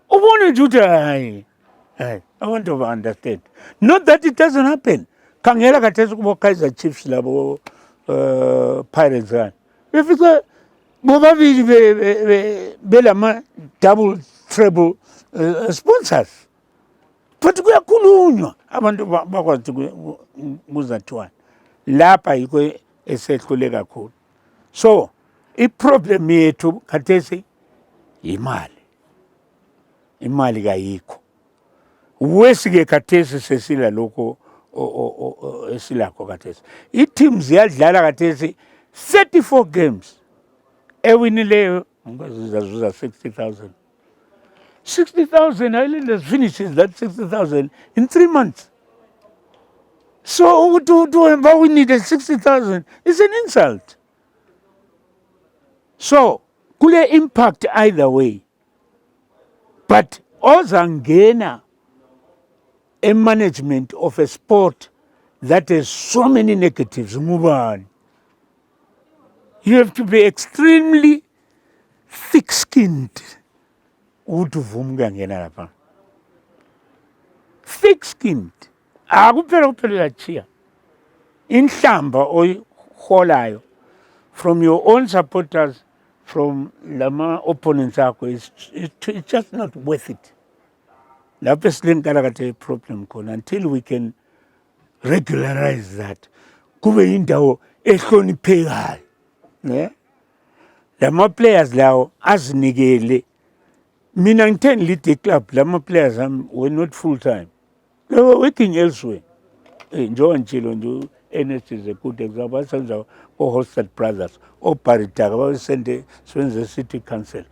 Ubone nje ukuthi hayi. I want to understand. Not that it doesn't happen. Kangela kathesi kubo Kaizer Chiefs labo Pirates kan. Befika bobabili belama double treble sponsors. But kuyakhulunywa abantu bakwazi kuzathiwa. Lapha yiko esehlule kakhulu. So iproblem yethu khathesi imali kayikho. Wesike khathesi sesila lokho esilakho khathesi. I-team ziyadlala khathesi 34 games. Ewinileyo ngazuza 60,000. 60,000, Islanders finishes that 60,000 in 3 months. So we needed 60,000. It's an insult. So kule impact either way. But ozangena a management of a sport that has so many negatives, ngubani? You have to be extremely thick-skinned ukuthi uvume ngena lapha. Thick-skinned. Akuphela kuphelela chiya. Inhlamba oyiholayo from your own supporters, from lama opponents akho, it's just not worth it. Lapho silenkala kade problem khona until we can regularize that. Kube indawo ehloniphekayo. Ne? Lama players lawo azinikele. Mina ngithe lead club, lama players were not full time. They were working elsewhere. Njoba Nchilo nje NS is a good example. Basenza Hosted Brothers, Paritaka, basende Swenze City Council.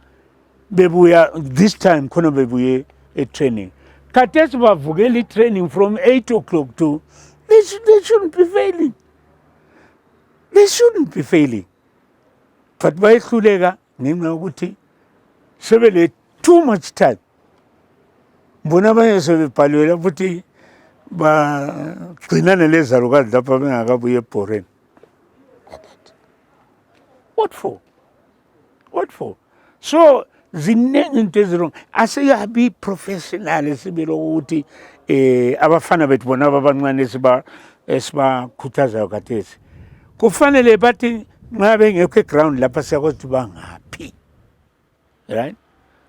Bebuya this time kono bebuye a training. Khathesi bavukela training from 8 o'clock to they shouldn't be failing. They shouldn't be failing. But bayehluleka ngenxa yokuthi sebele too much time. Bona abanye sebebhalwela futhi bagcina nelezalukazi lapha bengakabuye ebhoreni. What for? What for? So ziningi into ezirong. Asiyabi professional sibilo ukuthi abafana bethu bona abancane esibakhuthazayo khathesi. Kufanele bathi nxa bengekho eground lapha siyakwazi ukuthi bangaphi. Right?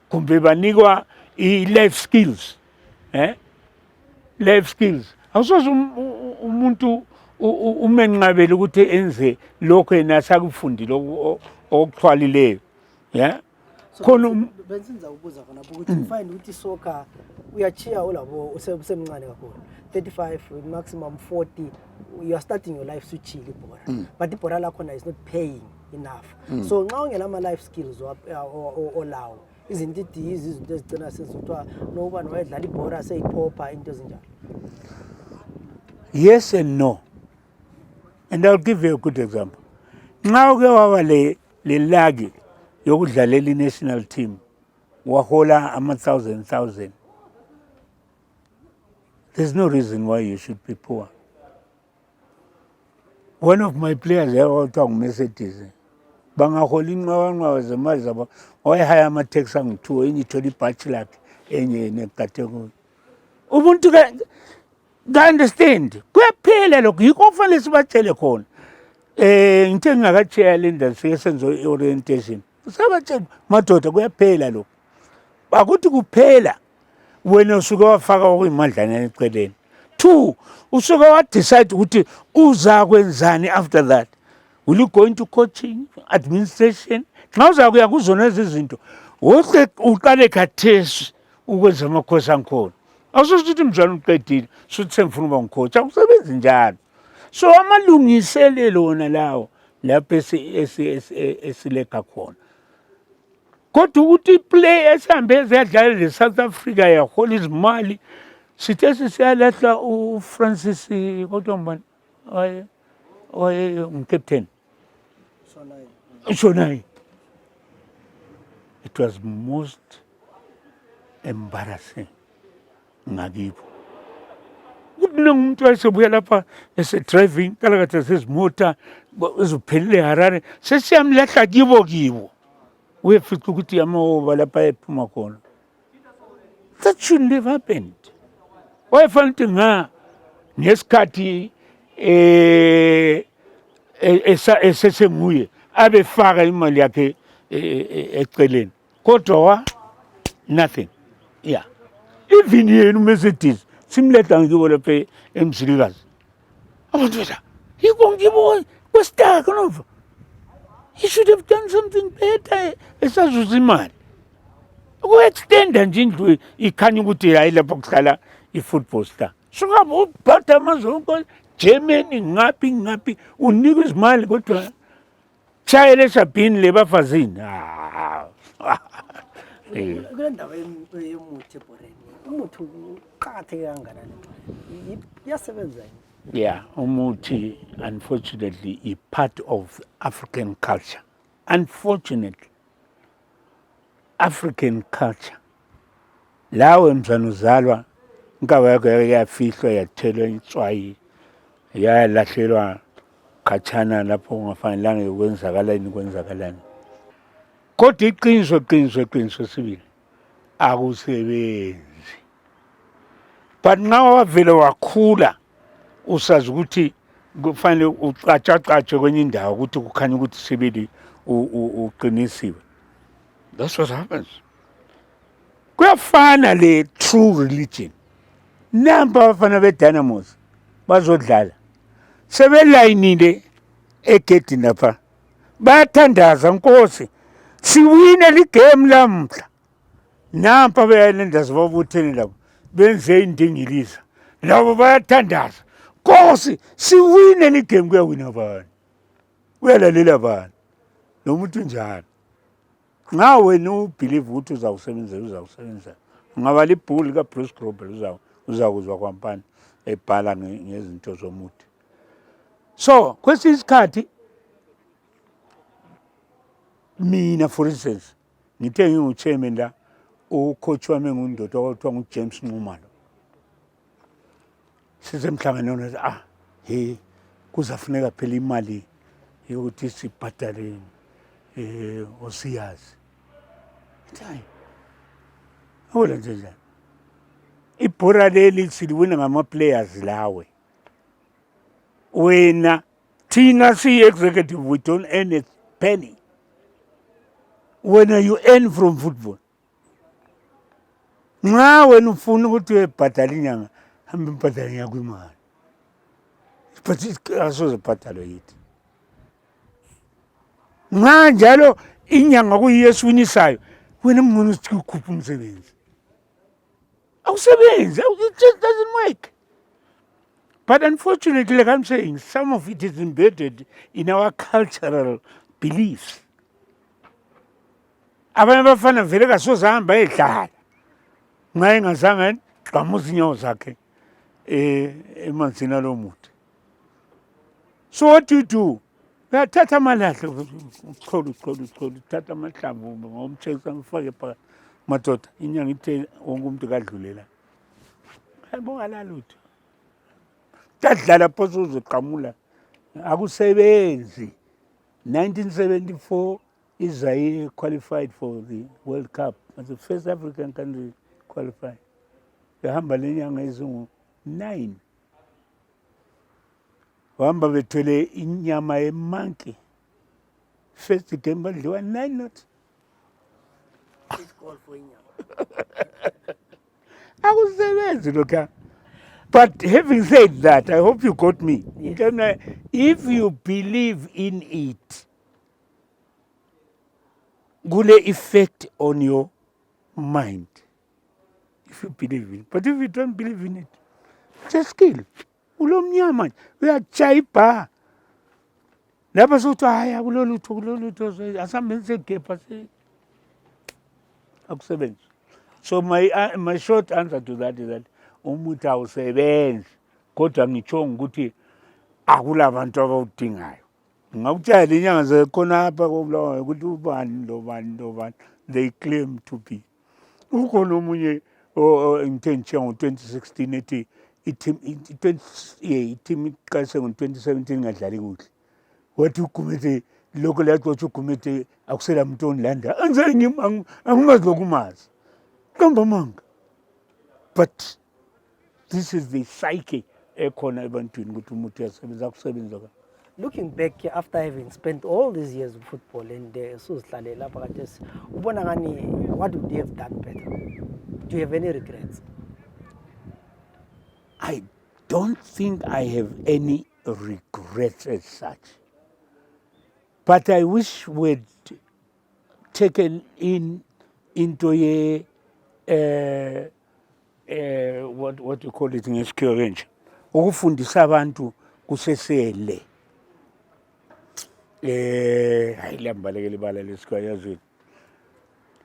Kumbe banikwa i-life skills. Life skills. Awusoze umuntu umenqabele ukuthi enze lokho yena sakufundile okuxhwalileyo. Yeah? Khona benzenza ukuza khona ukuthi find ukuthi soccer uyachiya olabo usemncane kakhulu 35 maximum 40 you are starting your life switching ibhola but ibhola lakhona is not paying enough so nxa ungela ama life skills olawo izinto izinto ezigcina sezithwa nobani wayedlala ibhola seyiphopha into ezinjalo. Yes and no. And I'll give you a good example. Nxa uke waba le lagi yokudlalela i-national team wahola ama-1,000. There's no reason why you should be poor. One of my players yakuthiwa nguMercedes bangahola inqawanqawa zemali zabo wayehaya ama-taxi angu-2 enye ithola ibhatshi lakhe enye negade kuyo. Ubuntu ka-understand kuyaphela lokho yikho kufanele sibatshele khona. Ngithe ngingakatsheya le ndawo sike senze i-orientation sabatshela madoda kuyaphela lokho. Akuthi kuphela wena usuke wafaka okuyimadlana eceleni. 2 usuke wadecide ukuthi uzakwenzani after that. Will you go into coaching, administration? Nxa uzakuya kuzona izinto wohle uqale khathesi ukwenza amakhosi angikhona. Awusokuthi mzwana uqedile suthi sengifuna ukuba ngikhocha akusebenzi njalo. So amalungiselelo wona lawo lapho esileka khona. Kodwa ukuthi iplay esihambe ziyadlala le-South Africa yahola izimali sithe sisiyalahla uFrancis kodwa mbani ngicaptain Shonai. It was most embarrassing ngakibo. Umuntu wayesebuya lapha ese-driving kalakatha sezimota eziphelele Harare sesiyamlahla kibo uyefica ukuthi amahoba lapha ephuma khona. That shouldn't have happened. Wayefanele ukuthi ngesikhathi esesenguye abefaka imali yakhe eceleni kodwa nothing. Yeah. Even yena uMercedes simletha ngibo lapha emzilikazi. Abantu bethu yiko ngibo kwesitaka nova. He should have done something better esazuza imali. Uku-extenda nje indlu ikhanya ukuthi hayi lapho kuhlala i-football star. Suka ubhatha amazwe onke Germany ngaphi unika izimali kodwa shayela eshabhini le bafazini. Kule ndaba yomuthi ebhoreni, umuthi uqakatheke kangakanani? Iyasebenza yini? Yeah, umuthi unfortunately is part of African culture. Unfortunately, African culture. Lawe mzana uzalwa inkawu yakho yafihlwa yathelwa itswayi yalahlelwa khatshana lapho ungafanelanga kwenzakalani. Kodwa iqiniso sibili akusebenzi. But nxa wavele wakhula usazi ukuthi kufanele ucatshwe kwenye indawo ukuthi kukhanya ukuthi sibili uqinisiwe. That's what happens. Kuyafana le true religion. Namba abafana be-Dynamos bazodlala sebelayinile egedini lapha bayathandaza, Nkosi siwine ligame lamhla. Nampa beyalendaza babuthene labo benze indingiliza, labo bayathandaza, Nkosi siwine ligame. Kuyawina bani? Uyalalela bani? Nomuntu njalo. Nxa wena ubelieve ukuthi uzawusebenza. Ungaba libhuku lika-Bruce Grobbel uzakuzwa kwampani ebhala ngezinto zomuthi. So kwesinye isikhathi mina for instance ngithe ngingu-chairman la, ucoach wami engundoda okuthiwa nguJames Nxumalo. Sisemhlanganweni kuzafuneka phela imali yokuthi sibhadale osiyazi. Hayi, awula nje njani? Ibhora leli siliwina ngama-players lawe. Wena thina siyi-executive we don't earn a penny. Wena you earn from football. Nxa wena ufuna ukuthi uyebhadala inyanga, hamba ubhadala yakho imali. But asoze bhadalwe yithi. Nxa njalo inyanga kuyiyo esiwinisayo, wena mngcono usithi ukhupha umsebenzi. Awusebenzi, it just doesn't work. But unfortunately, like I'm saying, some of it is embedded in our cultural beliefs. Abanye abafana vele kasoze hamba edlala nxa engazange gqamuza inyawo zakhe emanzini alomuthi. So what do? Uyathatha amalahle uchole uthatha amahlamvu ngomtshekisa ngifake phakathi. Madoda inyanga ithe wonke umuntu kadlulela. Ayibonga lalutho. Tadlala phoso uzoqamula. Akusebenzi. 1974 Israel qualified for the World Cup as the first African country qualified. Behamba lenyanga ezingu-9. Bahamba bethwele inyama yemonkey. First game badliwa 9-0. Akusebenzi lokha. But having said that, I hope you got me. Yes. If you believe in it, gule effect on your mind. If you believe in it. But if you don't believe in it, just kill. Ulomnyama, uyachaipa. Lapha sokuthi haya kulolutho asambe ngisegepa akusebenzi. So my short answer to that is that umuthi awusebenzi, kodwa ngitshonga ukuthi akulabantu abawudingayo. Ngakutshela inyanga zekhona apha koBulawayo ukuthi ubani lo, they claim to be. Ukhona omunye ngithe ngitshiya ngo-2016 ethi i-team iqalise ngo-2017 ngadlali kuhle. Wathi uGumede lokho laxotsha uGumede akusela muntu onilanda. Angimazi lokumazi. Kamba manga. But this is the psyche ekhona ebantwini ukuthi umuntu uyasebenza akusebenza ka. Looking back after having spent all these years of football and suzidlalela lapha khathesi, ubona ngani what would you have done better? Do you have any regrets? I don't think I have any regrets as such. But I wish we'd taken into what you call it ngesikhiwa nje ukufundisa abantu kusesele hayi liyabalekela ibala lesikhiwa yazini.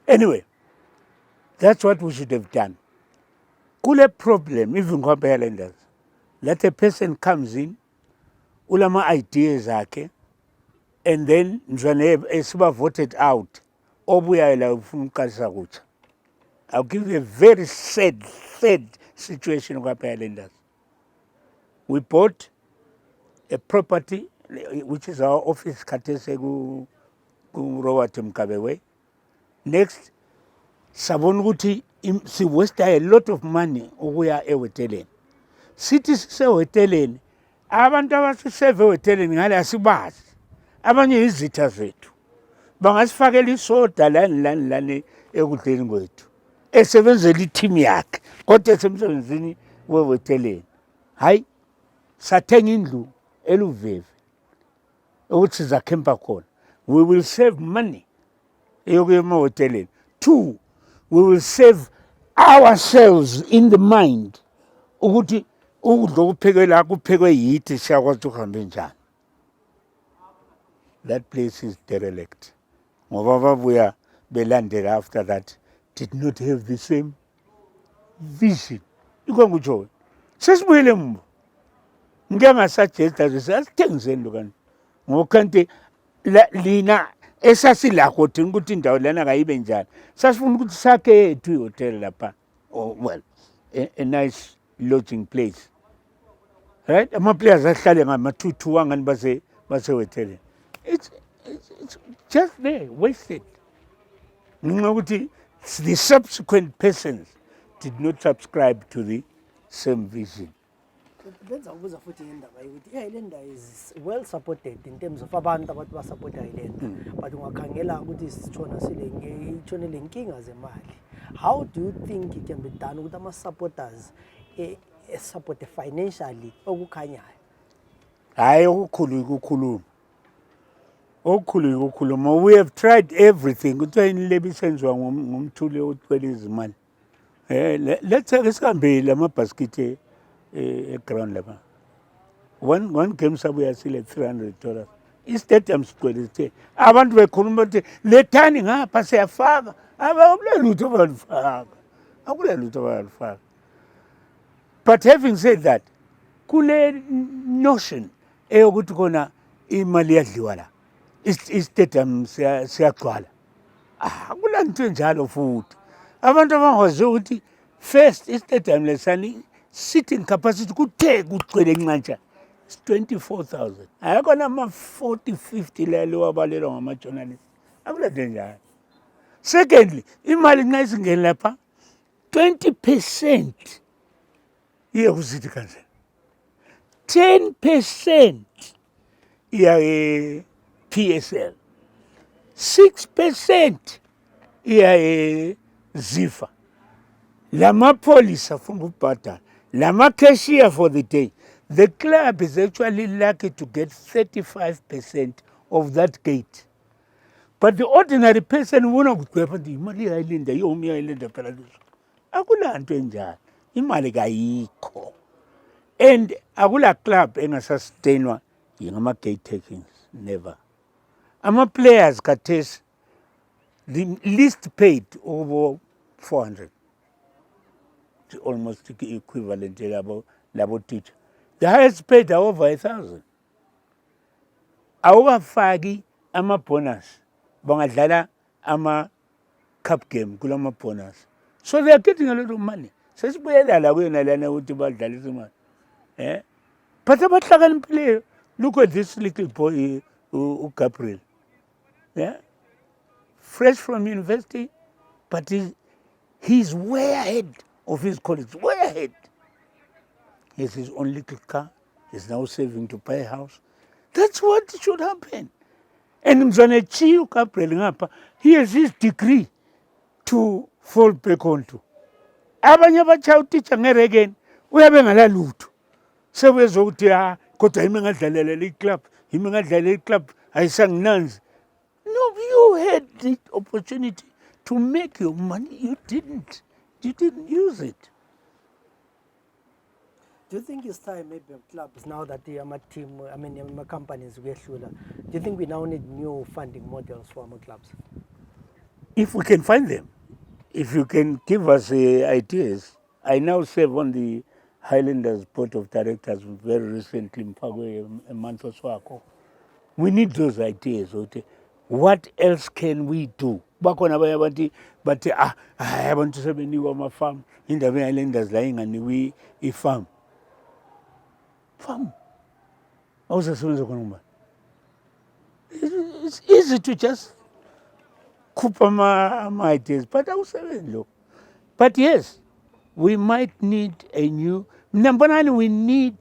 Anyway, that's what we should have done. Kule problem even kwaBayalanders that a person comes in ulama ideas akhe and then mzwane esiba voted out obuya la ufuna uqalisa kutsha. I'll give you a very sad situation kwaBayalanders. We bought a property which is our office khathesi ku Robert Mkabewe. Next sabona ukuthi si waste a lot of money ukuya ehoteleni. Sithi sisehoteleni abantu abasiseve ehoteleni ngale asibazi. Abanye izitha zethu. Bangasifakela isoda lani ekudleni kwethu. Esebenzela i-team yakhe kodwa esemsebenzini wehoteleni. Hayi sathenga indlu eluveve ukuthi sizakhempa khona. We will save money eyokuya emahoteleni. 2, we will save ourselves in the mind ukuthi ukudla okuphekwe la kuphekwe yithi siyakwazi ukuhamba njani. That place is derelict. Ngoba babuya belandela after that did not have the same vision. Iko ngitsho sesibuyele mbo. Ngike ngasuggest ukuthi asithengiseni lo kanti. Ngokanti lina esasilakho thina ukuthi indawo lana kayibe njani. Sasifuna ukuthi sakhe yethu ihotel lapha. Oh well, a nice lodging place. Right? Ama-players ahlale ngama-2 wangani basehoteleni. It's just there, wasted. Ngenxa ukuthi the subsequent persons did not subscribe to the same vision. Benza ukubuza futhi ngendaba yokuthi iHighlander is well supported in terms of abantu abathi basupport iHighlander, but ungakhangela ukuthi sitshona itshonele nkinga zemali. How do you think it can be done ukuthi ama-supporters support financially okukhanyayo? Hayi okukhulu ukukhuluma. We have tried everything. Kuthiwa inlebi senziwa ngumthuli othwele izimali. Let's say sihambe lamabhasikiti ground lapha. One game sabuya sile $300. I-stadium sigcwele sithe. Abantu bekhuluma ukuthi lethani ngapha siyafaka. Akulelutho abalifaka. But having said that, kule notion eyokuthi kona imali yadliwa la. I-stadium siyagcwala. Akulanto enjalo futhi. Abantu abangwazi ukuthi first i-stadium lesani sitting capacity kuthe kugcwele ncantsha 24,000. Ayakona ama-40, 50 lelo wabalelwa ngama-journalists. Akulanto enjalo. Secondly, imali nxa isingene lapha 20% iya ku-city council. 10% iya PSL. 6% iya Zifa. Lama police afuna ukubhadala. Lama cashier for the day. The club is actually lucky to get 35% of that gate. But the ordinary person wona kugweba nje imali yayilinda yomi yayilinda phela lezo. Akulanto enjalo. Imali kayikho. And akula club engasustain ngama gate takings, never. Ama-players khathesi, the least paid over 400. It's almost equivalent to labo teacher. The highest paid are over 1,000. Awukafaki ama-bonus, bangadlala ama-cup game kulama bonus. So they are getting a lot of money. Sesibuyela la kuyona lana ukuthi badlalisa imali. But abahlakaniphile, look at this little boy Gabriel. Yeah? Fresh from university, but he's way ahead of his colleagues, way ahead. He has his own little car. He's now saving to buy a house. That's what should happen. And Mzwane Chiu Gabriel ngapha, he has his degree to fall back onto. Abanye abatsha utitsha ngeregeni uyabe ngalalutho. Sebezokuthi kodwa yimi ngadlalela iclub, yimi ngadlalela iclub ayisanginanzi. No, you had the opportunity to make your money. You didn't use it. Do you think it's time maybe clubs now that the team, companies do you think we now need new funding models for our clubs? If we can find them, if you can give us ideas. I now serve on the Highlanders Board of Directors very recently, a month or so ago. We need those ideas. What else can we do? Bakhona abanye abantu bathi abantu sebenikwa ama-farm, indaba ye-Highlanders la inganikwi i-farm. Farm. Awusasebenza khona ngubani? It's easy to just khupha ama-ideas, but awusebenzi lokho. But yes, we might need a new, we need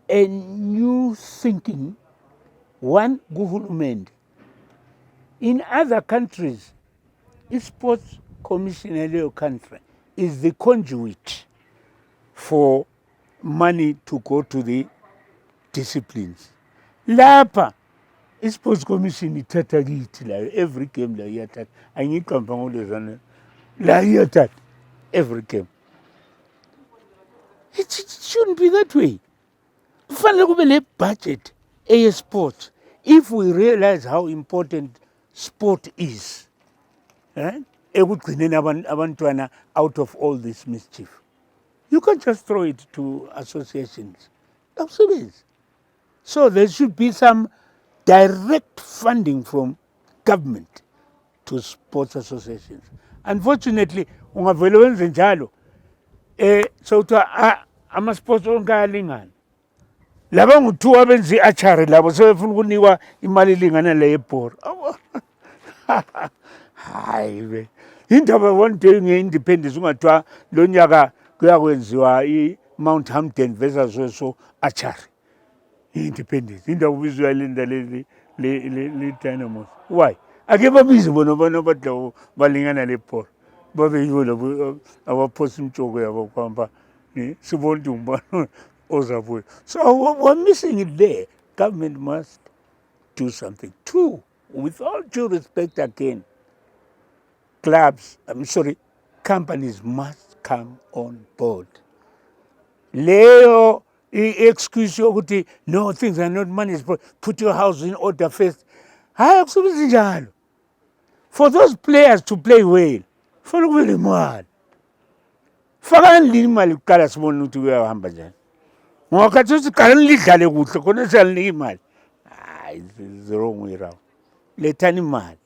a new thinking, one government. In other countries, the sports commission in your country is the conduit for money to go to the disciplines. Lapha, the sports commission ithatha kithi la every game la iyathatha. Angiqamba ngolezana. La iyathatha every game. It shouldn't be that way. Kufanele kube le budget sport. If we realize how important sport is, ekugcineni abantwana out of all this mischief, you can't just throw it to associations. So there should be some direct funding from government to sports associations. Unfortunately, ungavele wenze njalo, so ama-sports onke ayalingana. Laba ngu-2 abenza i-archery labo sebefuna ukunikwa imali elingana le yebhora. Hayi be. Indaba one day nge-independence ungathiwa lo nyaka kuyakwenziwa i-Mount Hampden versus so archery. I-independence. Indaba ubizwa linda le Dynamos. Why? Ake babize bona abantu balingana le bhora. Babe yibo labo abaphosa imtshoko yabo kwamba sibona ukuthi umbani ozabuya. So we're missing it there. Government must do something. 2, with all due respect again, companies must come on board. Leo excuse yokuthi no, things are not managed, put your house in order first. Hayi akusebenzi njalo. For those players to play well, kufanele kube nemali. Fakani imali kuqala sibone ukuthi kuyahamba njani. Ngoba khathi uthi qala lidlale kuhle khona siyalinika imali. Hayi, it's the wrong way around. Lethani imali.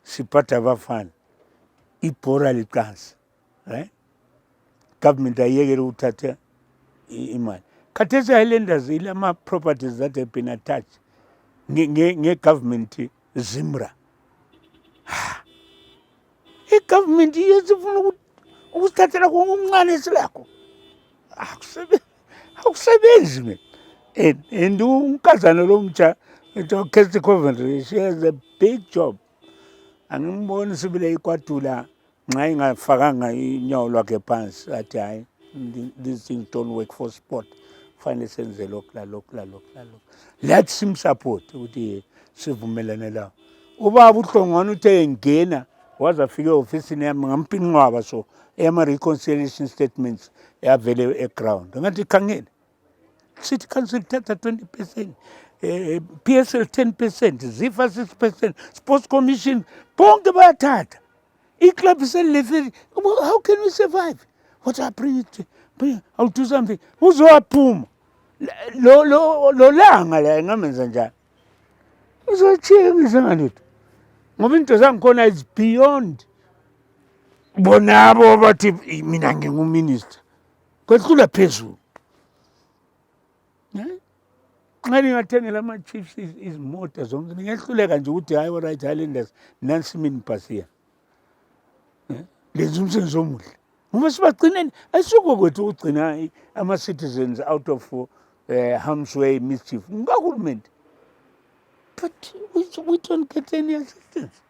Siphatha abafana. Ibhora liqansi. Right? Government ayekele ukuthatha imali. Khathesi Highlanders ilama properties that have been attached nge-government Zimra. I-government iyezifuna ukusithathela konke esilakho. Akusebenzi me. And unkazana lo mtsha Kirsty Coventry, she has a big job. Angimboni sibile ikwadula nxa ingafakanga inyawo lwakhe phansi athi hayi these things don't work for sport. Fanele senze lokhu. Let's him support ukuthi sivumelane lawo. Ubaba uhlongwana uthe ngena waze afike ofisini yami ngampinqwaba so ama-reconciliation statements yavele eground. Ngathi khangela. City Council thatha 20%, PSL 10%, ZIFA 6%, Sports Commission, bonke bayathatha. I-club selile, how can we survive? What I bring it, I'll do something. Uzowaphuma. Lo langa la ngamenza njani? Uzochika ngisangalutho. Ngoba into zangikhona is beyond. Bonabo bathi mina nginguminister. Kwedlula phezulu. Nxa ningathengela ama-chiefs izimota zonke ningehluleka nje ukuthi hayi alright Highlanders nansi mini phasiya. Lenza umsebenzi omuhle. Ngoba sibagcineni ayisuko kwethu ukugcina ama-citizens out of harm's way mischief. Ngahulumende. But we don't get any assistance.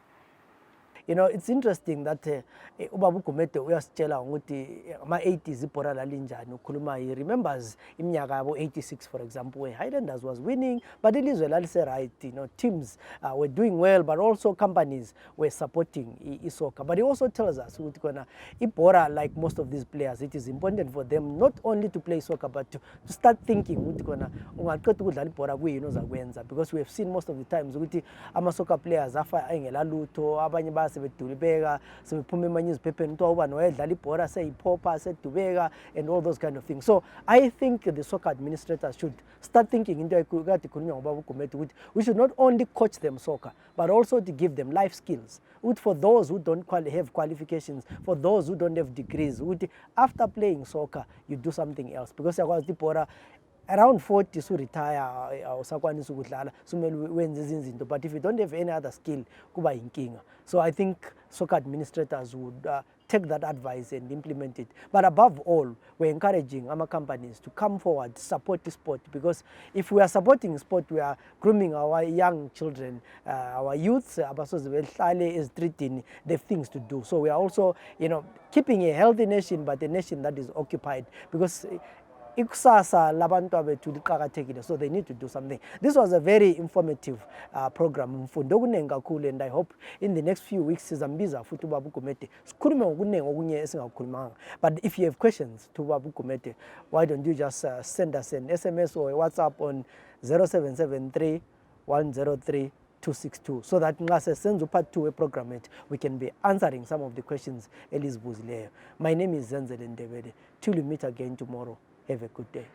You know, it's interesting that ubaba uGumede uyasitshela ukuthi ama-80s ibhora lalinjani ukhuluma he remembers iminyaka yabo 86 for example where Highlanders was winning but ilizwe lalise right, you know, teams were doing well but also companies were supporting soccer. But he also tells us ukuthi kona ibhora, like most of these players, it is important for them not only to play soccer but to start thinking ukuthi kona ungaqeda ukudlala ibhora kuyini ozakwenza, because we have seen most of the times ukuthi ama-soccer players afa engela lutho, abanye baya sebedulibeka sebephuma emanyuziphepheni kuthiwa ubani wayedlala ibhora seyiphopha sedubeka and all those kind of things. So I think the soccer administrators should start thinking into kade ikhulunywa ngobaba uGumede ukuthi we should not only coach them soccer but also to give them life skills, for those who don't have qualifications, for those who don't have degrees, after playing soccer you do something else, because yakwazi ibhora around 40 so retire awusakwanisa ukudlala sumele wenze izinto, but if you don't have any other skill kuba inkinga. So I think soccer administrators would take that advice and implement it. But above all, we're encouraging our companies to come forward, support the sport, because if we are supporting sport, we are grooming our young children, our youths, is treating the things to do. So we are also, you know, keeping a healthy nation, but a nation that is occupied, because ikusasa labantu abethu liqhakathekile, so they need to do something. This was a very informative program, mfundo okuningi kakhulu, and I hope in the next few weeks sizambiza futhi ubaba uGumede sikhulume ngokuningi okunye esingakukhulumanga. But if you have questions to ubaba uGumede, why don't you just send us an SMS or a WhatsApp on 0773 103 262, so that nxa sesenza part 2 program it, we can be answering some of the questions elizibuzileyo. My name is Zenzele Ndebele. Till we meet again tomorrow, have a good day.